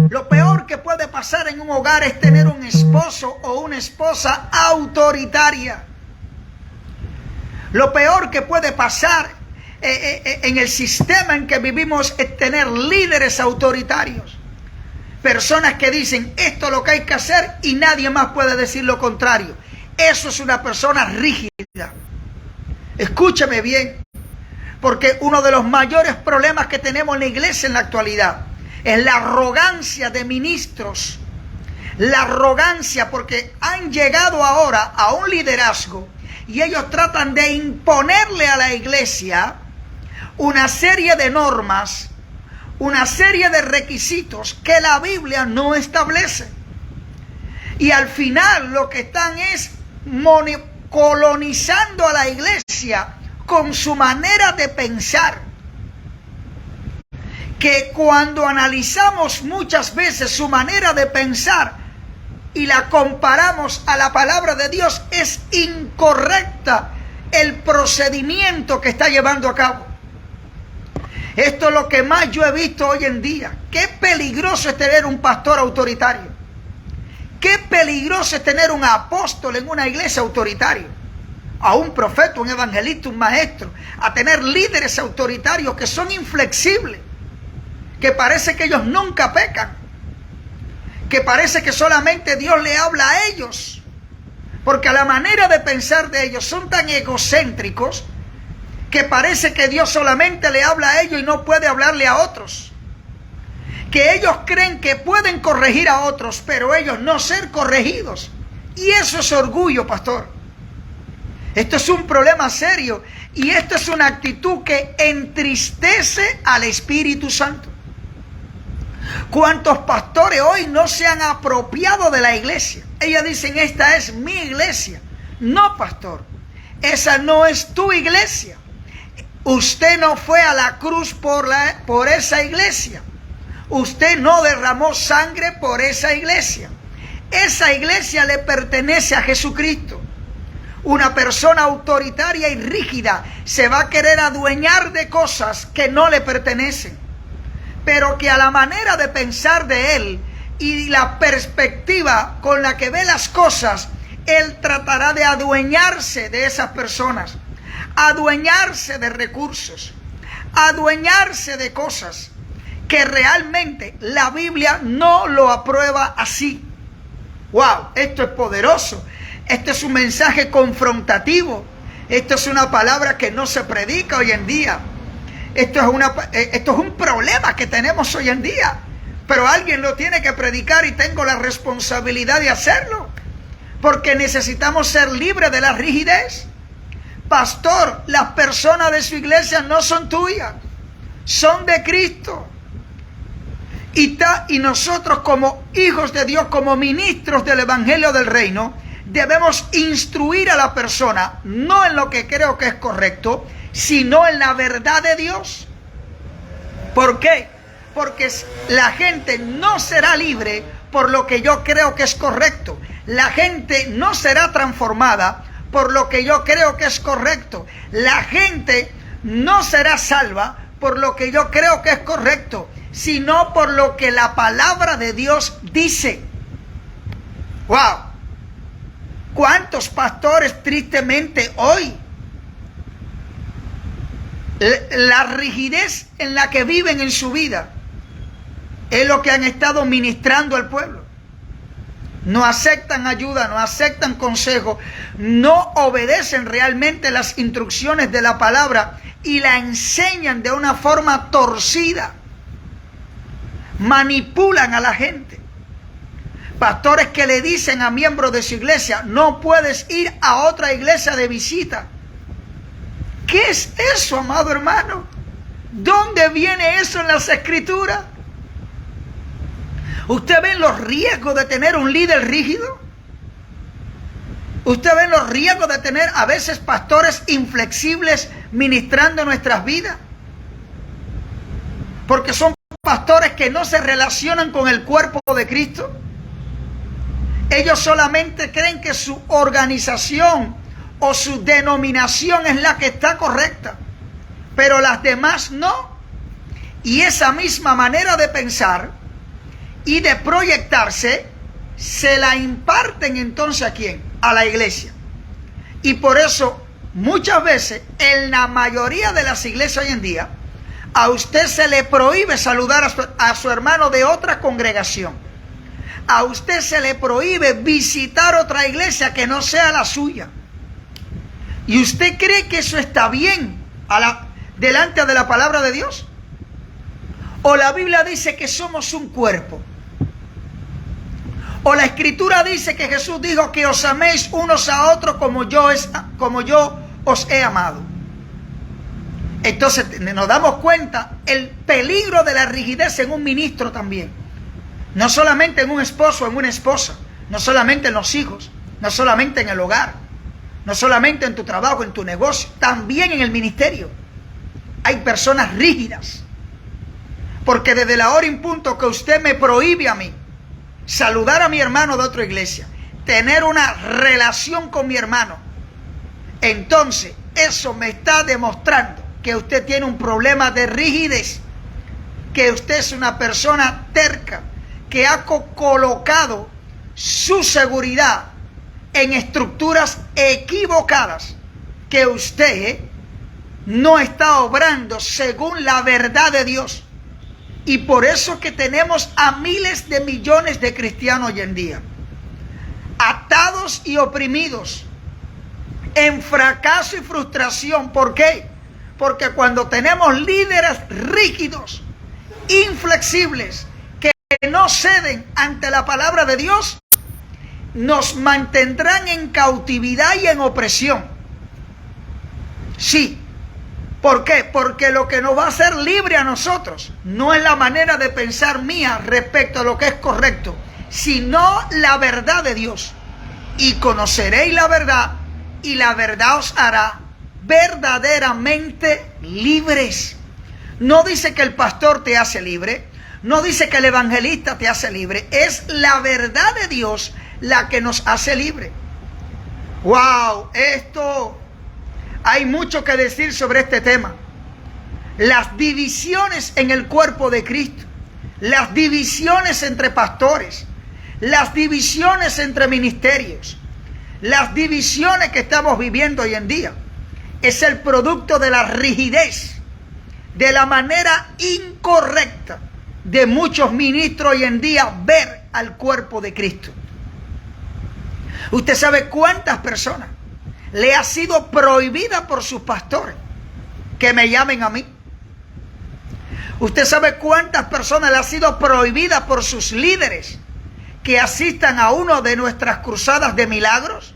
Lo peor que puede pasar en un hogar es tener un esposo o una esposa autoritaria. Lo peor que puede pasar en el sistema en que vivimos es tener líderes autoritarios. Personas que dicen esto es lo que hay que hacer y nadie más puede decir lo contrario. Eso es una persona rígida. Escúcheme bien, porque uno de los mayores problemas que tenemos en la iglesia en la actualidad es la arrogancia de ministros. La arrogancia porque han llegado ahora a un liderazgo y ellos tratan de imponerle a la iglesia una serie de normas, una serie de requisitos que la Biblia no establece. Y al final lo que están es colonizando a la iglesia con su manera de pensar. Que cuando analizamos muchas veces su manera de pensar y la comparamos a la palabra de Dios, es incorrecta el procedimiento que está llevando a cabo. Esto es lo que más yo he visto hoy en día. Qué peligroso es tener un pastor autoritario. Qué peligroso es tener un apóstol en una iglesia autoritario. A un profeta, un evangelista, un maestro. A tener líderes autoritarios que son inflexibles. Que parece que ellos nunca pecan, que parece que solamente Dios le habla a ellos, porque a la manera de pensar de ellos son tan egocéntricos que parece que Dios solamente le habla a ellos y no puede hablarle a otros, que ellos creen que pueden corregir a otros, pero ellos no ser corregidos, y eso es orgullo, pastor. Esto es un problema serio y esto es una actitud que entristece al Espíritu Santo. ¿Cuántos pastores hoy no se han apropiado de la iglesia? Ellos dicen, esta es mi iglesia. No, pastor, esa no es tu iglesia. Usted no fue a la cruz por esa iglesia. Usted no derramó sangre por esa iglesia. Esa iglesia le pertenece a Jesucristo. Una persona autoritaria y rígida se va a querer adueñar de cosas que no le pertenecen, pero que a la manera de pensar de él y la perspectiva con la que ve las cosas, él tratará de adueñarse de esas personas, adueñarse de recursos, adueñarse de cosas que realmente la Biblia no lo aprueba así. ¡Wow! Esto es poderoso. Esto es un mensaje confrontativo. Esto es una palabra que no se predica hoy en día. Esto es un problema que tenemos hoy en día, pero alguien lo tiene que predicar y tengo la responsabilidad de hacerlo, porque necesitamos ser libres de la rigidez. pastor, las personas de su iglesia no son tuyas, son de Cristo. Y nosotros como hijos de Dios, como ministros del Evangelio del Reino, debemos instruir a la persona, no en lo que creo que es correcto, sino en la verdad de Dios. ¿Por qué? Porque la gente no será libre por lo que yo creo que es correcto. La gente no será transformada por lo que yo creo que es correcto. La gente no será salva por lo que yo creo que es correcto, sino por lo que la palabra de Dios dice. ¡Wow! ¿Cuántos pastores tristemente hoy la rigidez en la que viven en su vida es lo que han estado ministrando al pueblo? No aceptan ayuda, no aceptan consejo, no obedecen realmente las instrucciones de la palabra y la enseñan de una forma torcida. Manipulan a la gente. Pastores que le dicen a miembros de su iglesia: no puedes ir a otra iglesia de visita. ¿Qué es eso, amado hermano? ¿Dónde viene eso en las Escrituras? ¿Usted ve los riesgos de tener un líder rígido? ¿Usted ve los riesgos de tener a veces pastores inflexibles ministrando nuestras vidas? Porque son pastores que no se relacionan con el cuerpo de Cristo. Ellos solamente creen que su organización o su denominación es la que está correcta, pero las demás no. Y esa misma manera de pensar y de proyectarse se la imparten entonces ¿a quién? A la iglesia. Y por eso muchas veces en la mayoría de las iglesias hoy en día a usted se le prohíbe saludar a su hermano de otra congregación. A usted se le prohíbe visitar otra iglesia que no sea la suya. ¿Y usted cree que eso está bien delante de la palabra de Dios? ¿O la Biblia dice que somos un cuerpo? ¿O la Escritura dice que Jesús dijo que os améis unos a otros como yo os he amado? Entonces nos damos cuenta el peligro de la rigidez en un ministro también. No solamente en un esposo o en una esposa, no solamente en los hijos, no solamente en el hogar, no solamente en tu trabajo, en tu negocio, también en el ministerio. Hay personas rígidas. Porque desde la hora en punto que usted me prohíbe a mí saludar a mi hermano de otra iglesia, tener una relación con mi hermano, entonces eso me está demostrando que usted tiene un problema de rigidez, que usted es una persona terca, que ha colocado su seguridad en estructuras equivocadas, que usted no está obrando según la verdad de Dios. Y por eso que tenemos a miles de millones de cristianos hoy en día, atados y oprimidos, en fracaso y frustración. ¿Por qué? Porque cuando tenemos líderes rígidos, inflexibles, que no ceden ante la palabra de Dios, nos mantendrán en cautividad y en opresión. Sí. ¿Por qué? Porque lo que nos va a hacer libre a nosotros no es la manera de pensar mía respecto a lo que es correcto, sino la verdad de Dios. Y conoceréis la verdad, y la verdad os hará verdaderamente libres. No dice que el pastor te hace libre, no dice que el evangelista te hace libre, es la verdad de Dios la que nos hace libre. ¡Wow! Hay mucho que decir sobre este tema. Las divisiones en el cuerpo de Cristo, las divisiones entre pastores, las divisiones entre ministerios, las divisiones que estamos viviendo hoy en día, es el producto de la rigidez, de la manera incorrecta de muchos ministros hoy en día ver al cuerpo de Cristo. ¿Usted sabe cuántas personas le ha sido prohibida por sus pastores que me llamen a mí? ¿Usted sabe cuántas personas le ha sido prohibida por sus líderes que asistan a una de nuestras cruzadas de milagros?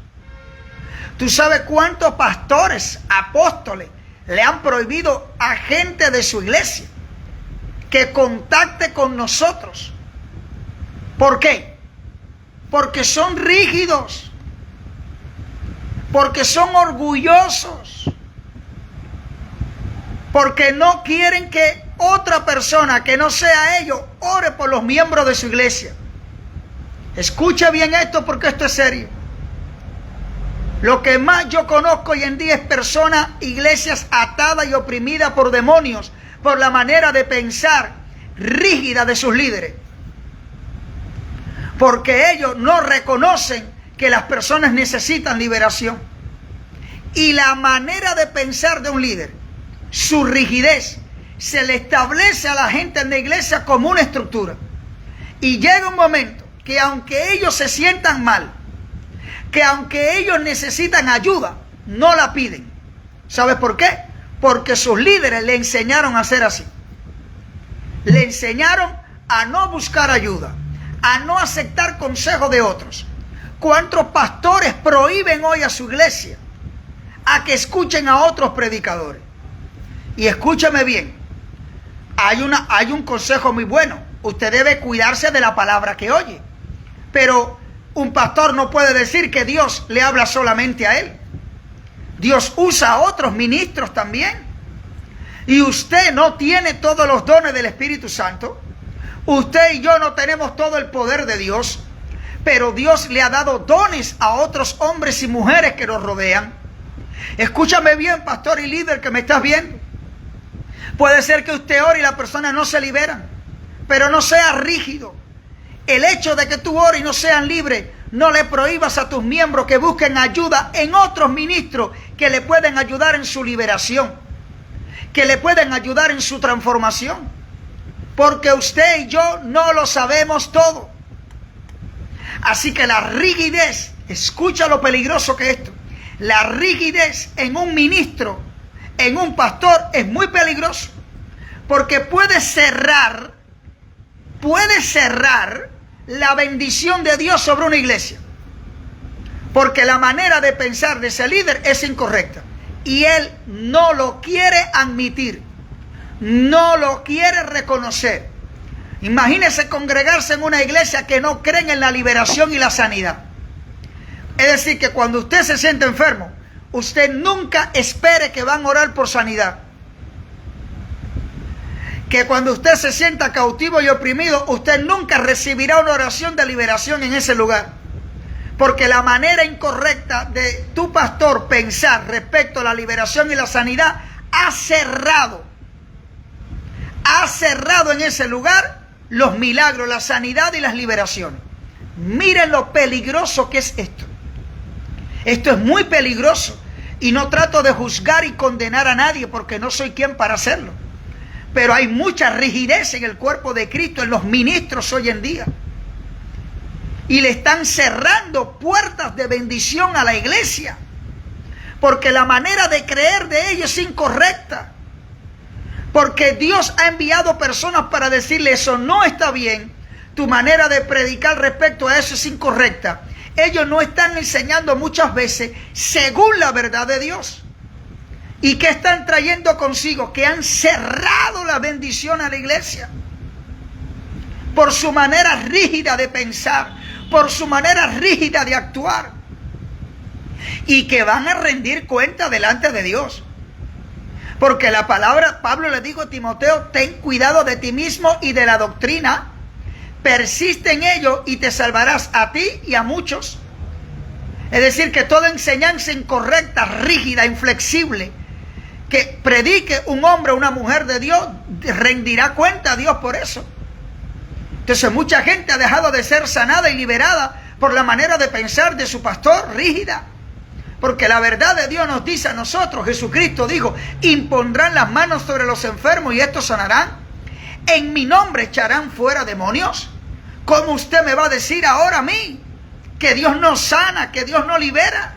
¿Tú sabes cuántos pastores, apóstoles, le han prohibido a gente de su iglesia que contacte con nosotros? ¿Por qué? Porque son rígidos, porque son orgullosos, porque no quieren que otra persona que no sea ellos ore por los miembros de su iglesia. Escuche bien esto, porque esto es serio. Lo que más yo conozco hoy en día es personas, iglesias atadas y oprimidas por demonios, por la manera de pensar rígida de sus líderes. Porque ellos no reconocen que las personas necesitan liberación. Y la manera de pensar de un líder, su rigidez, se le establece a la gente en la iglesia como una estructura. Y llega un momento que aunque ellos se sientan mal, que aunque ellos necesitan ayuda, no la piden. ¿Sabes por qué? Porque sus líderes le enseñaron a ser así. Le enseñaron a no buscar ayuda, a no aceptar consejos de otros. ¿Cuántos pastores prohíben hoy a su iglesia a que escuchen a otros predicadores? Y escúchame bien, hay un consejo muy bueno. Usted debe cuidarse de la palabra que oye. Pero un pastor no puede decir que Dios le habla solamente a él. Dios usa a otros ministros también. Y usted no tiene todos los dones del Espíritu Santo. Usted y yo no tenemos todo el poder de Dios. Pero Dios le ha dado dones a otros hombres y mujeres que nos rodean. Escúchame bien, pastor y líder que me estás viendo. Puede ser que usted ore y la persona no se liberan, pero no sea rígido. El hecho de que tú ores y no sean libres, no le prohíbas a tus miembros que busquen ayuda en otros ministros que le pueden ayudar en su liberación, que le pueden ayudar en su transformación. Porque usted y yo no lo sabemos todo. Así que la rigidez, escucha lo peligroso que es esto. La rigidez en un ministro, en un pastor, es muy peligroso. Porque puede cerrar la bendición de Dios sobre una iglesia. Porque la manera de pensar de ese líder es incorrecta. Y él no lo quiere admitir. No lo quiere reconocer. Imagínese congregarse en una iglesia que no creen en la liberación y la sanidad. Es decir, que cuando usted se siente enfermo, usted nunca espere que van a orar por sanidad. Que cuando usted se sienta cautivo y oprimido, usted nunca recibirá una oración de liberación en ese lugar. Porque la manera incorrecta de tu pastor pensar respecto a la liberación y la sanidad ha cerrado en ese lugar los milagros, la sanidad y las liberaciones. Miren lo peligroso que es esto. Esto es muy peligroso. Y no trato de juzgar y condenar a nadie porque no soy quien para hacerlo. Pero hay mucha rigidez en el cuerpo de Cristo, en los ministros hoy en día. Y le están cerrando puertas de bendición a la iglesia. Porque la manera de creer de ellos es incorrecta. Porque Dios ha enviado personas para decirle eso no está bien. Tu manera de predicar respecto a eso es incorrecta. Ellos no están enseñando muchas veces según la verdad de Dios. ¿Y qué están trayendo consigo? Que han cerrado la bendición a la iglesia. Por su manera rígida de pensar. Por su manera rígida de actuar. Y que van a rendir cuenta delante de Dios. Porque la palabra, Pablo le dijo a Timoteo, ten cuidado de ti mismo y de la doctrina. Persiste en ello y te salvarás a ti y a muchos. Es decir, que toda enseñanza incorrecta, rígida, inflexible, que predique un hombre o una mujer de Dios, rendirá cuenta a Dios por eso. Entonces mucha gente ha dejado de ser sanada y liberada por la manera de pensar de su pastor rígida. Porque la verdad de Dios nos dice a nosotros, Jesucristo dijo, impondrán las manos sobre los enfermos y estos sanarán. En mi nombre echarán fuera demonios. ¿Cómo usted me va a decir ahora a mí que Dios no sana, que Dios no libera?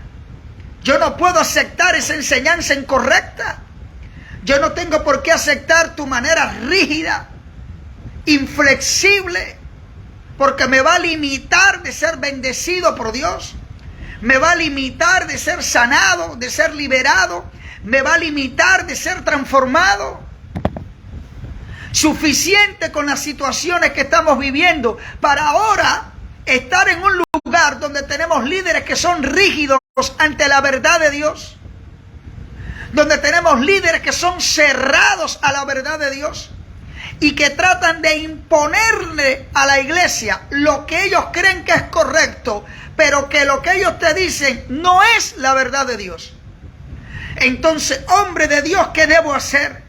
Yo no puedo aceptar esa enseñanza incorrecta. Yo no tengo por qué aceptar tu manera rígida, inflexible, porque me va a limitar de ser bendecido por Dios. me va a limitar de ser sanado, de ser liberado, me va a limitar de ser transformado. Suficiente con las situaciones que estamos viviendo para ahora estar en un lugar donde tenemos líderes que son rígidos ante la verdad de Dios, donde tenemos líderes que son cerrados a la verdad de Dios y que tratan de imponerle a la iglesia lo que ellos creen que es correcto, pero que lo que ellos te dicen no es la verdad de Dios. Entonces, hombre de Dios, ¿qué debo hacer?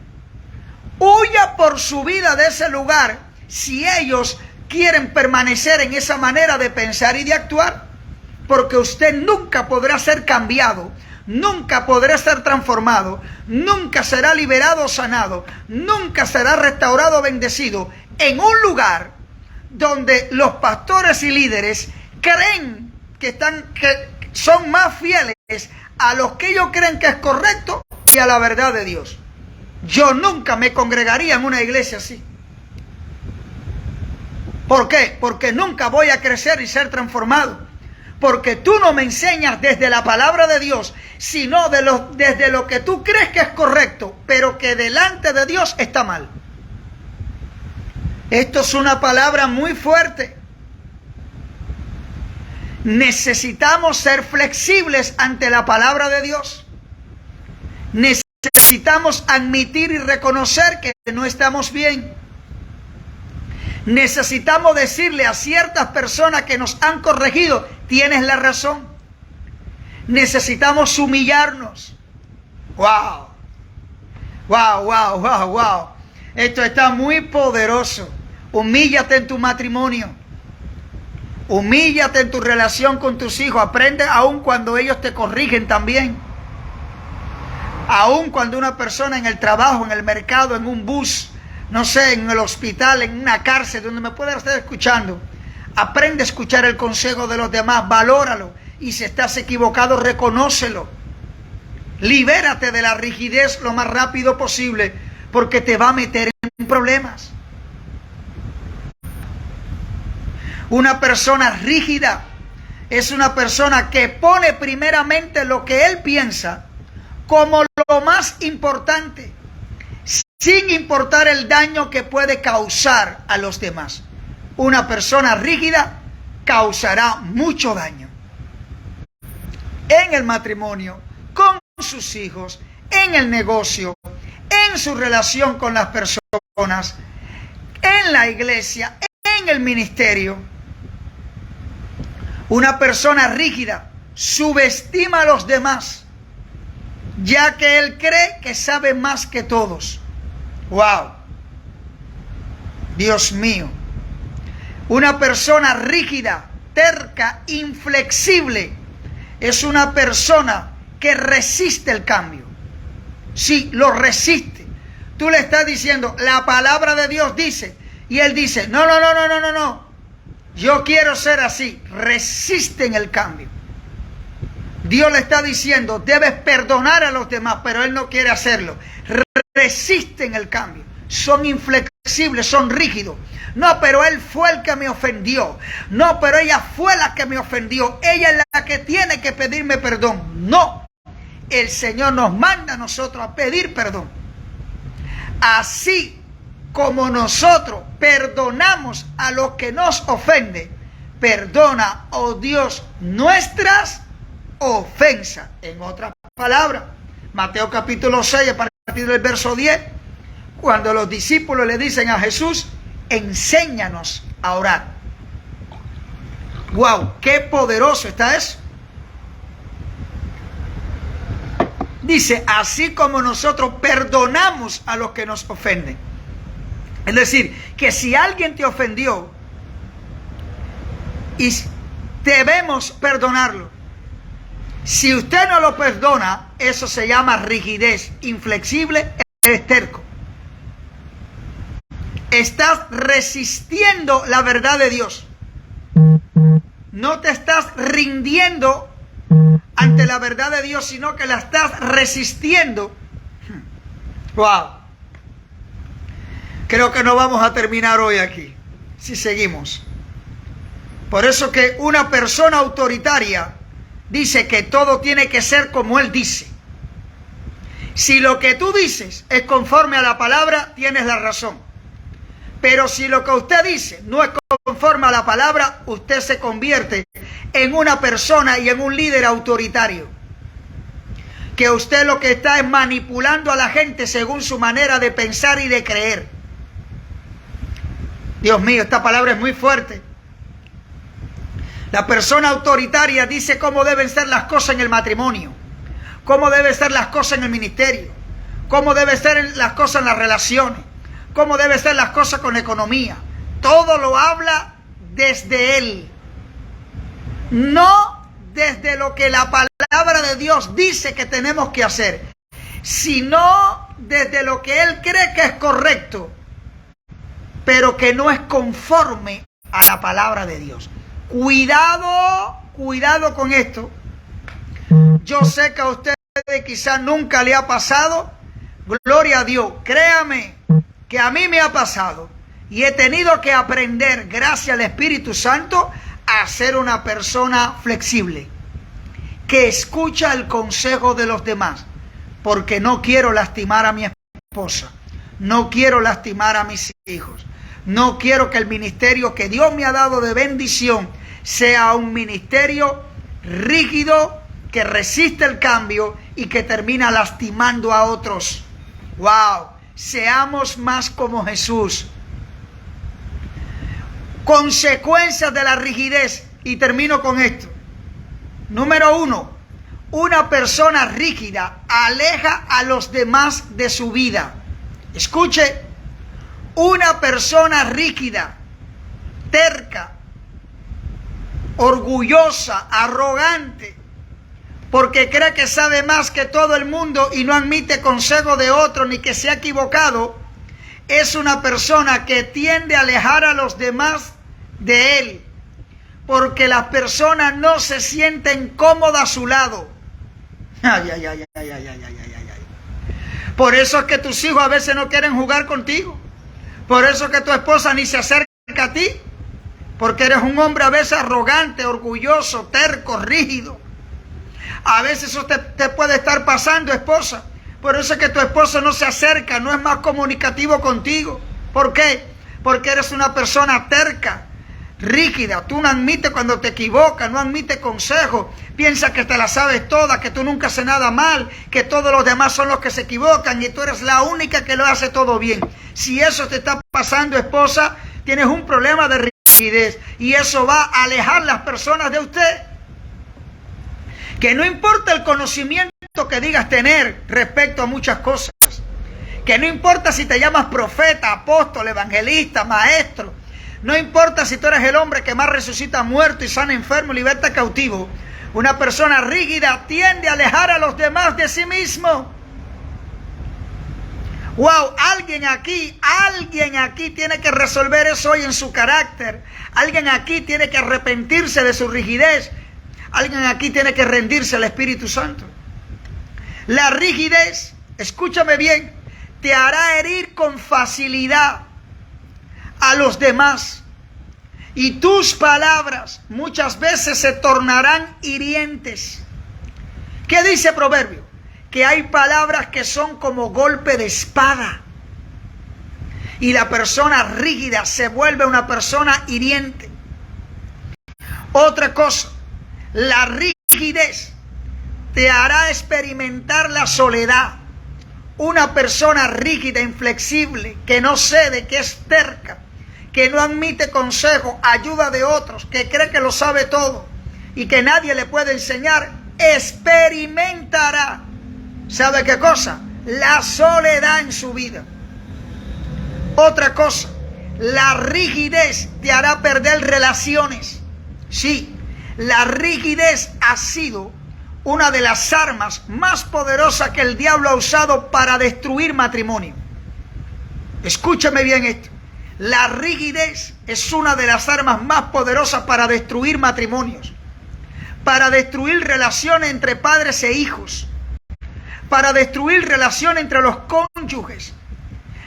Huya por su vida de ese lugar si ellos quieren permanecer en esa manera de pensar y de actuar, porque usted nunca podrá ser cambiado, nunca podrá ser transformado, nunca será liberado o sanado, nunca será restaurado o bendecido en un lugar donde los pastores y líderes creen que son más fieles a lo que ellos creen que es correcto y a la verdad de Dios. Yo nunca me congregaría en una iglesia así. ¿Por qué? Porque nunca voy a crecer y ser transformado. Porque tú no me enseñas desde la palabra de Dios, sino desde lo que tú crees que es correcto, pero que delante de Dios está mal. Esto es una palabra muy fuerte. Necesitamos ser flexibles ante la palabra de Dios. Necesitamos admitir y reconocer que no estamos bien. Necesitamos decirle a ciertas personas que nos han corregido, tienes la razón. Necesitamos humillarnos. ¡Wow! ¡Wow, wow, wow, wow! Esto está muy poderoso. Humíllate en tu matrimonio. Humíllate en tu relación con tus hijos. Aprende aún cuando ellos te corrigen también. Aún cuando una persona en el trabajo, en el mercado, en un bus, no sé, en el hospital, en una cárcel, donde me pueda estar escuchando, aprende a escuchar el consejo de los demás, valóralo, y si estás equivocado, reconócelo. Libérate de la rigidez lo más rápido posible, porque te va a meter en problemas. Una persona rígida es una persona que pone primeramente lo que él piensa como lo más importante, sin importar el daño que puede causar a los demás. Una persona rígida causará mucho daño en el matrimonio, con sus hijos, en el negocio, en su relación con las personas, en la iglesia, en el ministerio. Una persona rígida subestima a los demás, ya que él cree que sabe más que todos. ¡Wow! Dios mío. Una persona rígida, terca, inflexible, es una persona que resiste el cambio. Sí, lo resiste. Tú le estás diciendo, la palabra de Dios dice, y él dice, no, yo quiero ser así. Resisten el cambio. Dios le está diciendo, debes perdonar a los demás, pero él no quiere hacerlo. Resisten el cambio. Son inflexibles, son rígidos. No, pero él fue el que me ofendió. No, pero ella fue la que me ofendió. Ella es la que tiene que pedirme perdón. No, el Señor nos manda a nosotros a pedir perdón. Así como nosotros perdonamos a los que nos ofenden, perdona, oh Dios, nuestras ofensas. En otras palabras, Mateo capítulo 6, a partir del verso 10, cuando los discípulos le dicen a Jesús, enséñanos a orar. ¡Wow! ¡Qué poderoso está eso! Dice, así como nosotros perdonamos a los que nos ofenden. Es decir, que si alguien te ofendió y debemos perdonarlo. Si usted no lo perdona, eso se llama rigidez, inflexible, eres terco. Estás resistiendo la verdad de Dios. No te estás rindiendo ante la verdad de Dios, sino que la estás resistiendo. ¡Wow! Creo que no vamos a terminar hoy aquí, si seguimos. Por eso que una persona autoritaria dice que todo tiene que ser como Él dice. Si lo que tú dices es conforme a la palabra, tienes la razón. Pero si lo que usted dice no es conforme a la palabra, usted se convierte en una persona y en un líder autoritario. Que usted lo que está es manipulando a la gente según su manera de pensar y de creer. Dios mío, esta palabra es muy fuerte. La persona autoritaria dice cómo deben ser las cosas en el matrimonio, cómo deben ser las cosas en el ministerio, cómo deben ser las cosas en las relaciones, cómo deben ser las cosas con la economía. Todo lo habla desde él, no desde lo que la palabra de Dios dice que tenemos que hacer, sino desde lo que él cree que es correcto, pero que no es conforme a la palabra de Dios. Cuidado, cuidado con esto. Yo sé que a ustedes quizás nunca le ha pasado. Gloria a Dios. Créame que a mí me ha pasado. Y he tenido que aprender, gracias al Espíritu Santo, a ser una persona flexible. Que escucha el consejo de los demás. Porque no quiero lastimar a mi esposa. No quiero lastimar a mis hijos. No quiero que el ministerio que Dios me ha dado de bendición sea un ministerio rígido, que resiste el cambio y que termina lastimando a otros. ¡Wow! Seamos más como Jesús. Consecuencias de la rigidez. Y termino con esto. Número 1. Una persona rígida aleja a los demás de su vida. Escuche. Una persona rígida, terca, orgullosa, arrogante, porque cree que sabe más que todo el mundo y no admite consejo de otro ni que se ha equivocado, es una persona que tiende a alejar a los demás de él, porque las personas no se sienten cómodas a su lado. Ay, ay, ay, ay, ay, ay, ay, ay, ay. Por eso es que tus hijos a veces no quieren jugar contigo. Por eso es que tu esposa ni se acerca a ti, porque eres un hombre a veces arrogante, orgulloso, terco, rígido. A veces eso te puede estar pasando, esposa. Por eso es que tu esposo no se acerca, no es más comunicativo contigo. ¿Por qué? Porque eres una persona terca, rígida. Tú no admites cuando te equivocas, no admites consejos. Piensas que te la sabes toda, que tú nunca haces nada mal, que todos los demás son los que se equivocan y tú eres la única que lo hace todo bien. Si eso te está pasando, esposa, tienes un problema de rigidez y eso va a alejar las personas de usted. Que no importa el conocimiento que digas tener respecto a muchas cosas. Que no importa si te llamas profeta, apóstol, evangelista, maestro. No importa si tú eres el hombre que más resucita muerto y sana enfermo y liberta cautivo. Una persona rígida tiende a alejar a los demás de sí mismo. Wow, alguien aquí tiene que resolver eso hoy en su carácter. Alguien aquí tiene que arrepentirse de su rigidez. Alguien aquí tiene que rendirse al Espíritu Santo. La rigidez, escúchame bien, te hará herir con facilidad a los demás. Y tus palabras muchas veces se tornarán hirientes. ¿Qué dice Proverbio? Que hay palabras que son como golpe de espada. Y la persona rígida se vuelve una persona hiriente. Otra cosa, la rigidez te hará experimentar la soledad. Una persona rígida, inflexible, que no cede, que es terca, que no admite consejo, ayuda de otros, que cree que lo sabe todo y que nadie le puede enseñar, experimentará, ¿sabe qué cosa? La soledad en su vida. Otra cosa, la rigidez te hará perder relaciones. Sí, la rigidez ha sido una de las armas más poderosas que el diablo ha usado para destruir matrimonio. Escúchame bien esto. La rigidez es una de las armas más poderosas para destruir matrimonios, para destruir relaciones entre padres e hijos, para destruir relaciones entre los cónyuges.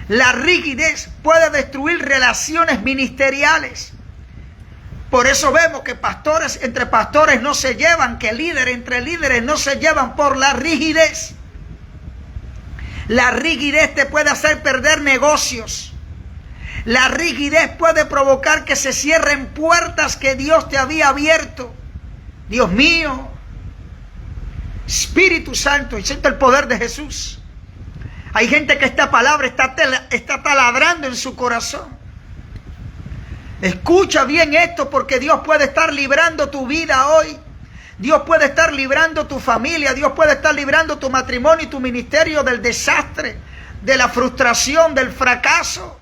La rigidez puede destruir relaciones ministeriales. Por eso vemos que pastores entre pastores no se llevan, que líderes entre líderes no se llevan por la rigidez. La rigidez te puede hacer perder negocios. La rigidez puede provocar que se cierren puertas que Dios te había abierto. Dios mío, Espíritu Santo, y siento el poder de Jesús. Hay gente que esta palabra está taladrando en su corazón. Escucha bien esto, porque Dios puede estar librando tu vida hoy. Dios puede estar librando tu familia. Dios puede estar librando tu matrimonio y tu ministerio del desastre, de la frustración, del fracaso.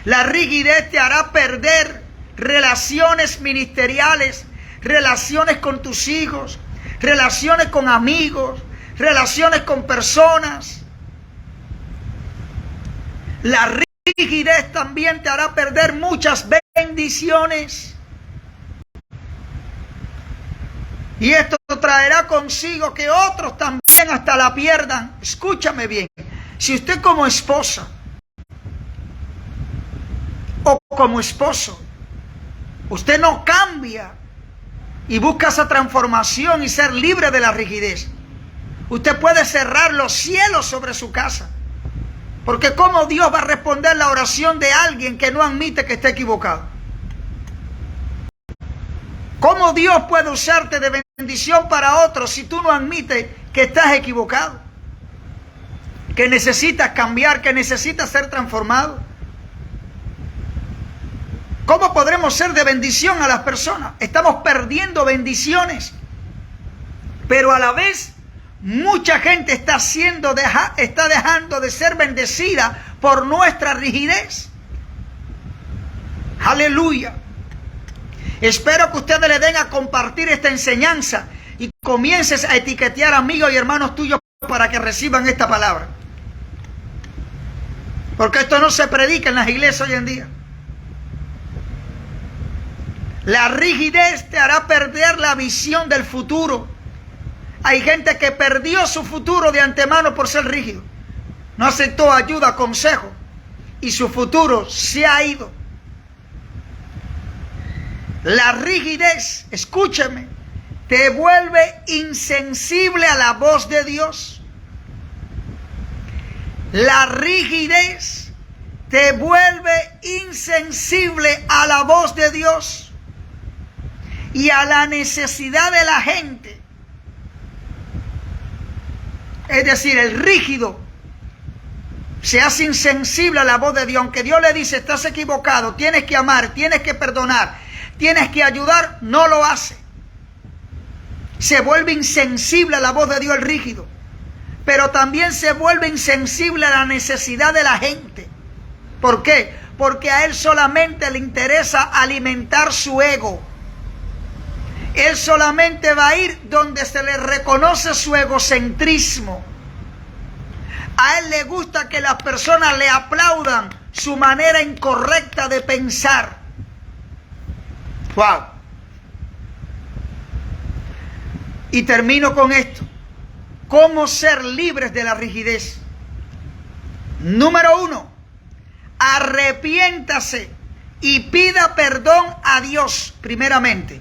La rigidez te hará perder relaciones ministeriales, relaciones con tus hijos, relaciones con amigos, relaciones con personas. La rigidez también te hará perder muchas bendiciones. Y esto traerá consigo que otros también hasta la pierdan. Escúchame bien. Si usted como esposa o como esposo, usted no cambia y busca esa transformación y ser libre de la rigidez, usted puede cerrar los cielos sobre su casa. Porque ¿cómo Dios va a responder la oración de alguien que no admite que esté equivocado? ¿Cómo Dios puede usarte de bendición para otros si tú no admites que estás equivocado? Que necesitas cambiar, que necesitas ser transformado. ¿Cómo podremos ser de bendición a las personas? Estamos perdiendo bendiciones. Pero a la vez, mucha gente está dejando de ser bendecida por nuestra rigidez. Aleluya. Espero que ustedes le den a compartir esta enseñanza y comiences a etiquetear amigos y hermanos tuyos para que reciban esta palabra. Porque esto no se predica en las iglesias hoy en día. La rigidez te hará perder la visión del futuro. Hay gente que perdió su futuro de antemano por ser rígido. No aceptó ayuda, consejo, y su futuro se ha ido. La rigidez, escúchame, te vuelve insensible a la voz de Dios. La rigidez te vuelve insensible a la voz de Dios y a la necesidad de la gente. Es decir, el rígido se hace insensible a la voz de Dios. Aunque Dios le dice, estás equivocado, tienes que amar, tienes que perdonar, tienes que ayudar, no lo hace. Se vuelve insensible a la voz de Dios el rígido. Pero también se vuelve insensible a la necesidad de la gente. ¿Por qué? Porque a él solamente le interesa alimentar su ego. Él solamente va a ir donde se le reconoce su egocentrismo. A él le gusta que las personas le aplaudan su manera incorrecta de pensar. ¡Wow! Y termino con esto. ¿Cómo ser libres de la rigidez? Número 1. Arrepiéntase y pida perdón a Dios primeramente.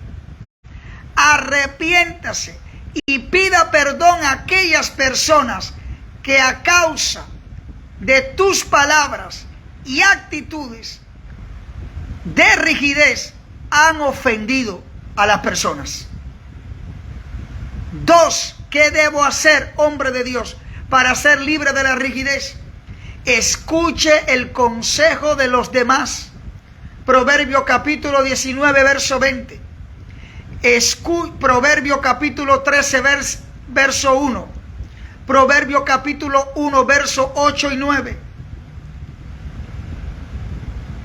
Arrepiéntase y pida perdón a aquellas personas que a causa de tus palabras y actitudes de rigidez han ofendido a las personas. 2. ¿Qué debo hacer, hombre de Dios, para ser libre de la rigidez? Escuche el consejo de los demás. Proverbio capítulo 19, verso 20. Proverbio capítulo 13, verso 1. Proverbio capítulo 1, verso 8 y 9.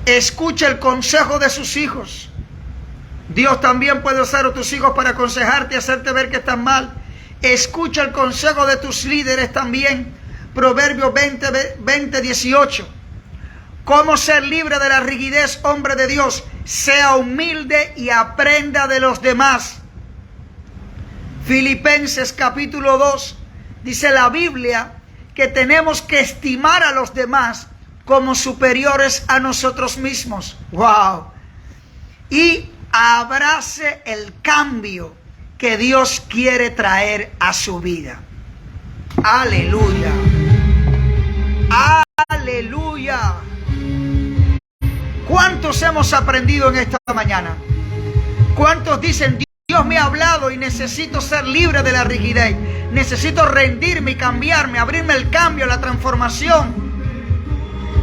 Escucha el consejo de sus hijos. Dios también puede usar a tus hijos para aconsejarte y hacerte ver que están mal. Escucha el consejo de tus líderes también. Proverbio 20, 18. ¿Cómo ser libre de la rigidez, hombre de Dios? Sea humilde y aprenda de los demás. Filipenses capítulo 2. Dice la Biblia que tenemos que estimar a los demás como superiores a nosotros mismos. ¡Wow! Y abrace el cambio que Dios quiere traer a su vida. Aleluya. Aleluya. ¿Cuántos hemos aprendido en esta mañana? ¿Cuántos dicen, Dios me ha hablado y necesito ser libre de la rigidez? Necesito rendirme y cambiarme, abrirme el cambio, la transformación,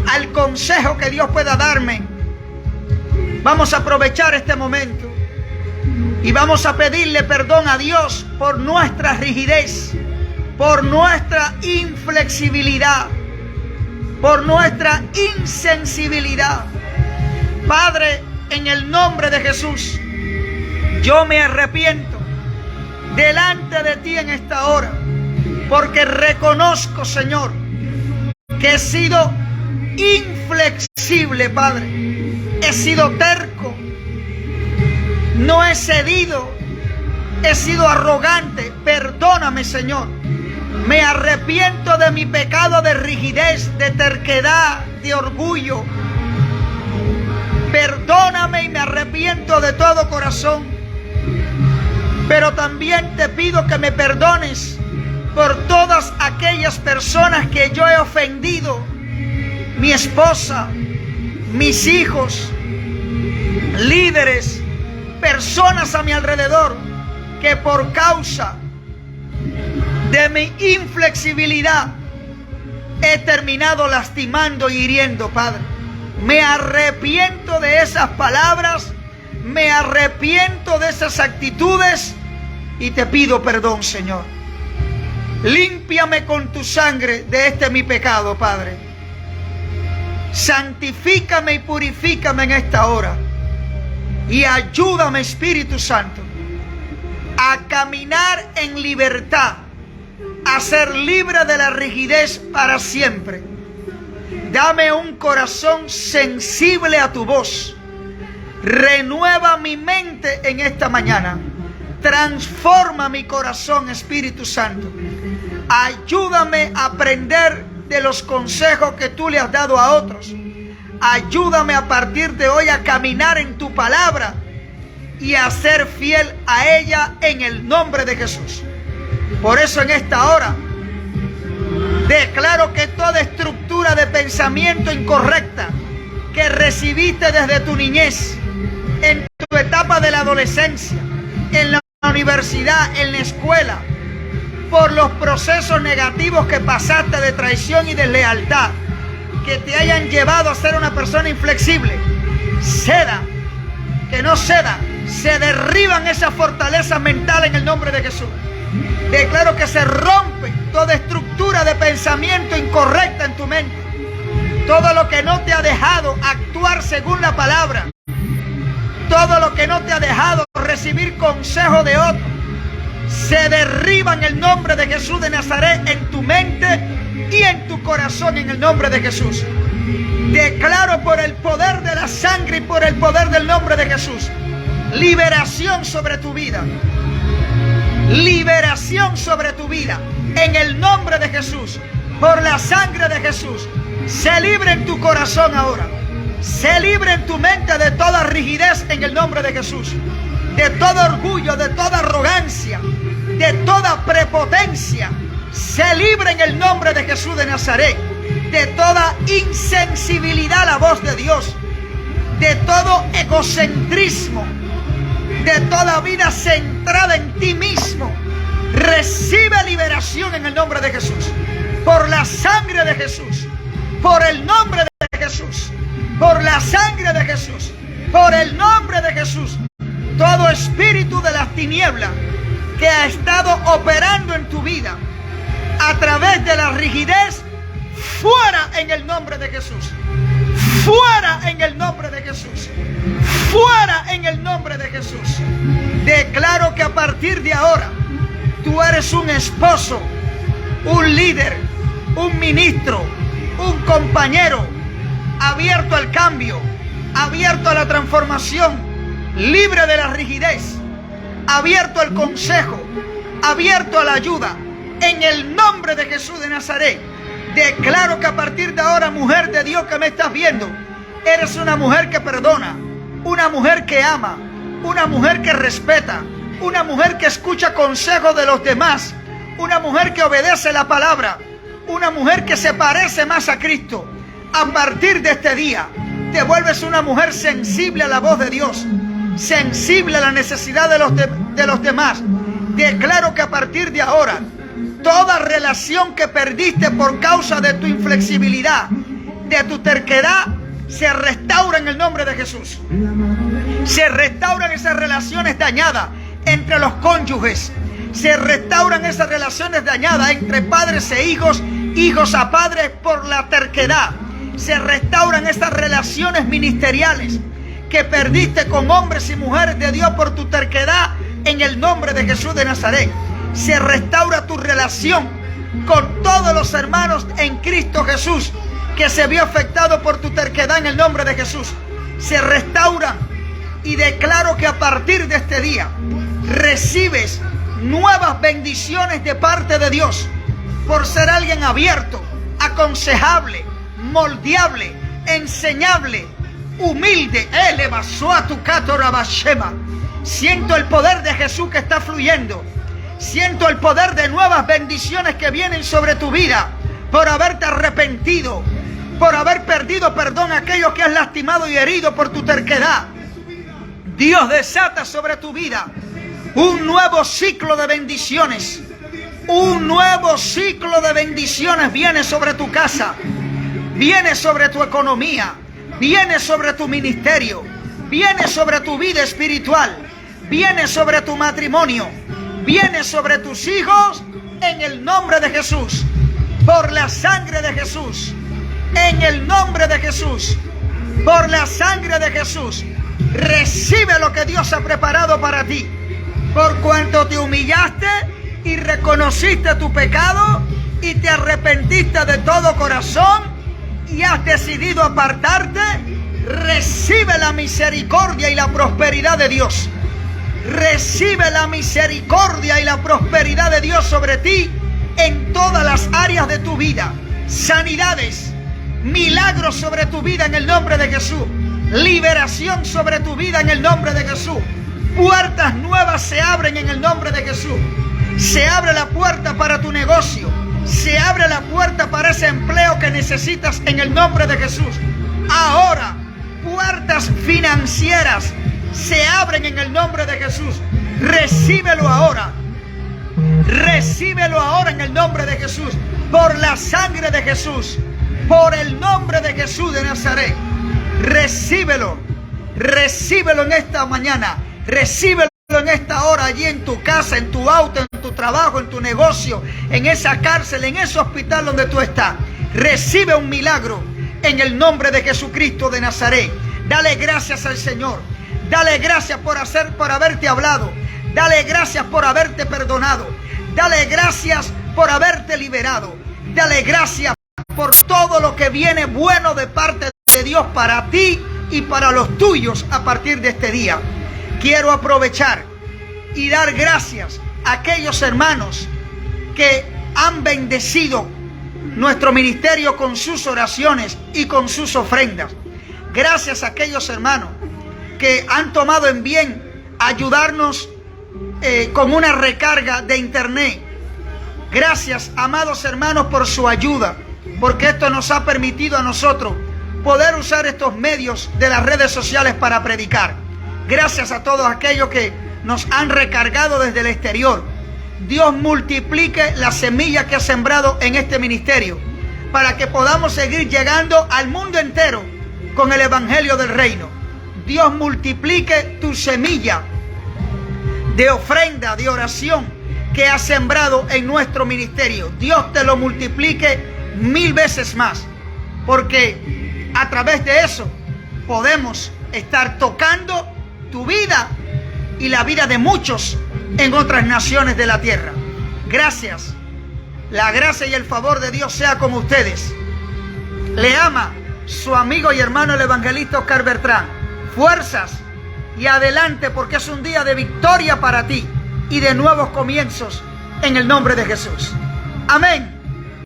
al consejo que Dios pueda darme. Vamos a aprovechar este momento y vamos a pedirle perdón a Dios por nuestra rigidez, por nuestra inflexibilidad, por nuestra insensibilidad. Padre, en el nombre de Jesús, yo me arrepiento delante de ti en esta hora, porque reconozco, Señor, que he sido inflexible, Padre. He sido terco, no he cedido, he sido arrogante. Perdóname, Señor. Me arrepiento de mi pecado de rigidez, de terquedad, de orgullo. Perdóname y me arrepiento de todo corazón. Pero también te pido que me perdones por todas aquellas personas que yo he ofendido. Mi esposa, mis hijos, líderes, personas a mi alrededor, que por causa de mi inflexibilidad he terminado lastimando y hiriendo, Padre. Me arrepiento de esas palabras, me arrepiento de esas actitudes y te pido perdón, Señor. Límpiame con tu sangre de este mi pecado, Padre. Santifícame y purifícame en esta hora. Y ayúdame, Espíritu Santo, a caminar en libertad, a ser libre de la rigidez para siempre. Dame un corazón sensible a tu voz. Renueva mi mente en esta mañana. Transforma mi corazón, Espíritu Santo. Ayúdame a aprender de los consejos que tú le has dado a otros. Ayúdame a partir de hoy a caminar en tu palabra y a ser fiel a ella en el nombre de Jesús. Por eso en esta hora declaro que toda estructura de pensamiento incorrecta que recibiste desde tu niñez, en tu etapa de la adolescencia, en la universidad, en la escuela, por los procesos negativos que pasaste de traición y deslealtad, que te hayan llevado a ser una persona inflexible, ceda, que no ceda, se derriban esas fortalezas mentales en el nombre de Jesús. Declaro que se rompe toda estructura de pensamiento incorrecta en tu mente. Todo lo que no te ha dejado actuar según la palabra, todo lo que no te ha dejado recibir consejo de otro, se derriba en el nombre de Jesús de Nazaret en tu mente y en tu corazón en el nombre de Jesús. Declaro por el poder de la sangre y por el poder del nombre de Jesús, liberación sobre tu vida. Liberación sobre tu vida en el nombre de Jesús, por la sangre de Jesús. Sé libre en tu corazón ahora. Sé libre en tu mente de toda rigidez en el nombre de Jesús, de todo orgullo, de toda arrogancia, de toda prepotencia. Sé libre en el nombre de Jesús de Nazaret, de toda insensibilidad a la voz de Dios, de todo egocentrismo, de toda vida centrada en ti mismo. Recibe liberación en el nombre de Jesús, por la sangre de Jesús, por el nombre de Jesús, por la sangre de Jesús, por el nombre de Jesús. Todo espíritu de las tinieblas que ha estado operando en tu vida a través de la rigidez, fuera en el nombre de Jesús. Fuera en el nombre de Jesús. Fuera en el nombre de Jesús. Declaro que a partir de ahora tú eres un esposo, un líder, un ministro, un compañero abierto al cambio, abierto a la transformación, libre de la rigidez, abierto al consejo, abierto a la ayuda. En el nombre de Jesús de Nazaret, declaro que a partir de ahora, mujer de Dios que me estás viendo, eres una mujer que perdona, una mujer que ama, una mujer que respeta, una mujer que escucha consejos de los demás, una mujer que obedece la palabra, una mujer que se parece más a Cristo. A partir de este día, te vuelves una mujer sensible a la voz de Dios, sensible a la necesidad de los demás. Declaro que a partir de ahora, toda relación que perdiste por causa de tu inflexibilidad, de tu terquedad, se restaura en el nombre de Jesús. Se restauran esas relaciones dañadas entre los cónyuges. Se restauran esas relaciones dañadas entre padres e hijos, hijos a padres por la terquedad. Se restauran esas relaciones ministeriales que perdiste con hombres y mujeres de Dios por tu terquedad en el nombre de Jesús de Nazaret. Se restaura tu relación con todos los hermanos en Cristo Jesús que se vio afectado por tu terquedad en el nombre de Jesús. Se restaura y declaro que a partir de este día recibes nuevas bendiciones de parte de Dios por ser alguien abierto, aconsejable, moldeable, enseñable, humilde. Siento el poder de Jesús que está fluyendo. Siento el poder de nuevas bendiciones que vienen sobre tu vida por haberte arrepentido, por haber perdido perdón a aquellos que has lastimado y herido por tu terquedad. Dios desata sobre tu vida un nuevo ciclo de bendiciones. Un nuevo ciclo de bendiciones viene sobre tu casa, viene sobre tu economía, viene sobre tu ministerio, viene sobre tu vida espiritual, viene sobre tu matrimonio, viene sobre tus hijos en el nombre de Jesús, por la sangre de Jesús, en el nombre de Jesús, por la sangre de Jesús. Recibe lo que Dios ha preparado para ti, por cuanto te humillaste y reconociste tu pecado y te arrepentiste de todo corazón y has decidido apartarte. Recibe la misericordia y la prosperidad de Dios. Recibe la misericordia y la prosperidad de Dios sobre ti en todas las áreas de tu vida. Sanidades, milagros sobre tu vida en el nombre de Jesús. Liberación sobre tu vida en el nombre de Jesús. Puertas nuevas se abren en el nombre de Jesús. Se abre la puerta para tu negocio. Se abre la puerta para ese empleo que necesitas en el nombre de Jesús. Ahora, puertas financieras se abren en el nombre de Jesús. Recíbelo ahora. Recíbelo ahora en el nombre de Jesús. Por la sangre de Jesús. Por el nombre de Jesús de Nazaret. Recíbelo. Recíbelo en esta mañana. Recíbelo en esta hora, allí en tu casa, en tu auto, en tu trabajo, en tu negocio, en esa cárcel, en ese hospital donde tú estás. Recibe un milagro en el nombre de Jesucristo de Nazaret. Dale gracias al Señor. Dale gracias por haberte hablado. Dale gracias por haberte perdonado. Dale gracias por haberte liberado. Dale gracias por todo lo que viene bueno de parte de Dios para ti y para los tuyos a partir de este día. Quiero aprovechar y dar gracias a aquellos hermanos que han bendecido nuestro ministerio con sus oraciones y con sus ofrendas. Gracias a aquellos hermanos que han tomado en bien ayudarnos con una recarga de internet. Gracias, amados hermanos, por su ayuda, porque esto nos ha permitido a nosotros poder usar estos medios de las redes sociales para predicar. Gracias a todos aquellos que nos han recargado desde el exterior. Dios multiplique la semilla que ha sembrado en este ministerio para que podamos seguir llegando al mundo entero con el evangelio del reino. Dios multiplique tu semilla de ofrenda, de oración que has sembrado en nuestro ministerio. Dios te lo multiplique 1000 veces más, porque a través de eso podemos estar tocando tu vida y la vida de muchos en otras naciones de la tierra. Gracias. La gracia y el favor de Dios sea con ustedes. Le ama su amigo y hermano el evangelista Oscar Bertrán. Fuerzas y adelante, porque es un día de victoria para ti y de nuevos comienzos en el nombre de Jesús. Amén.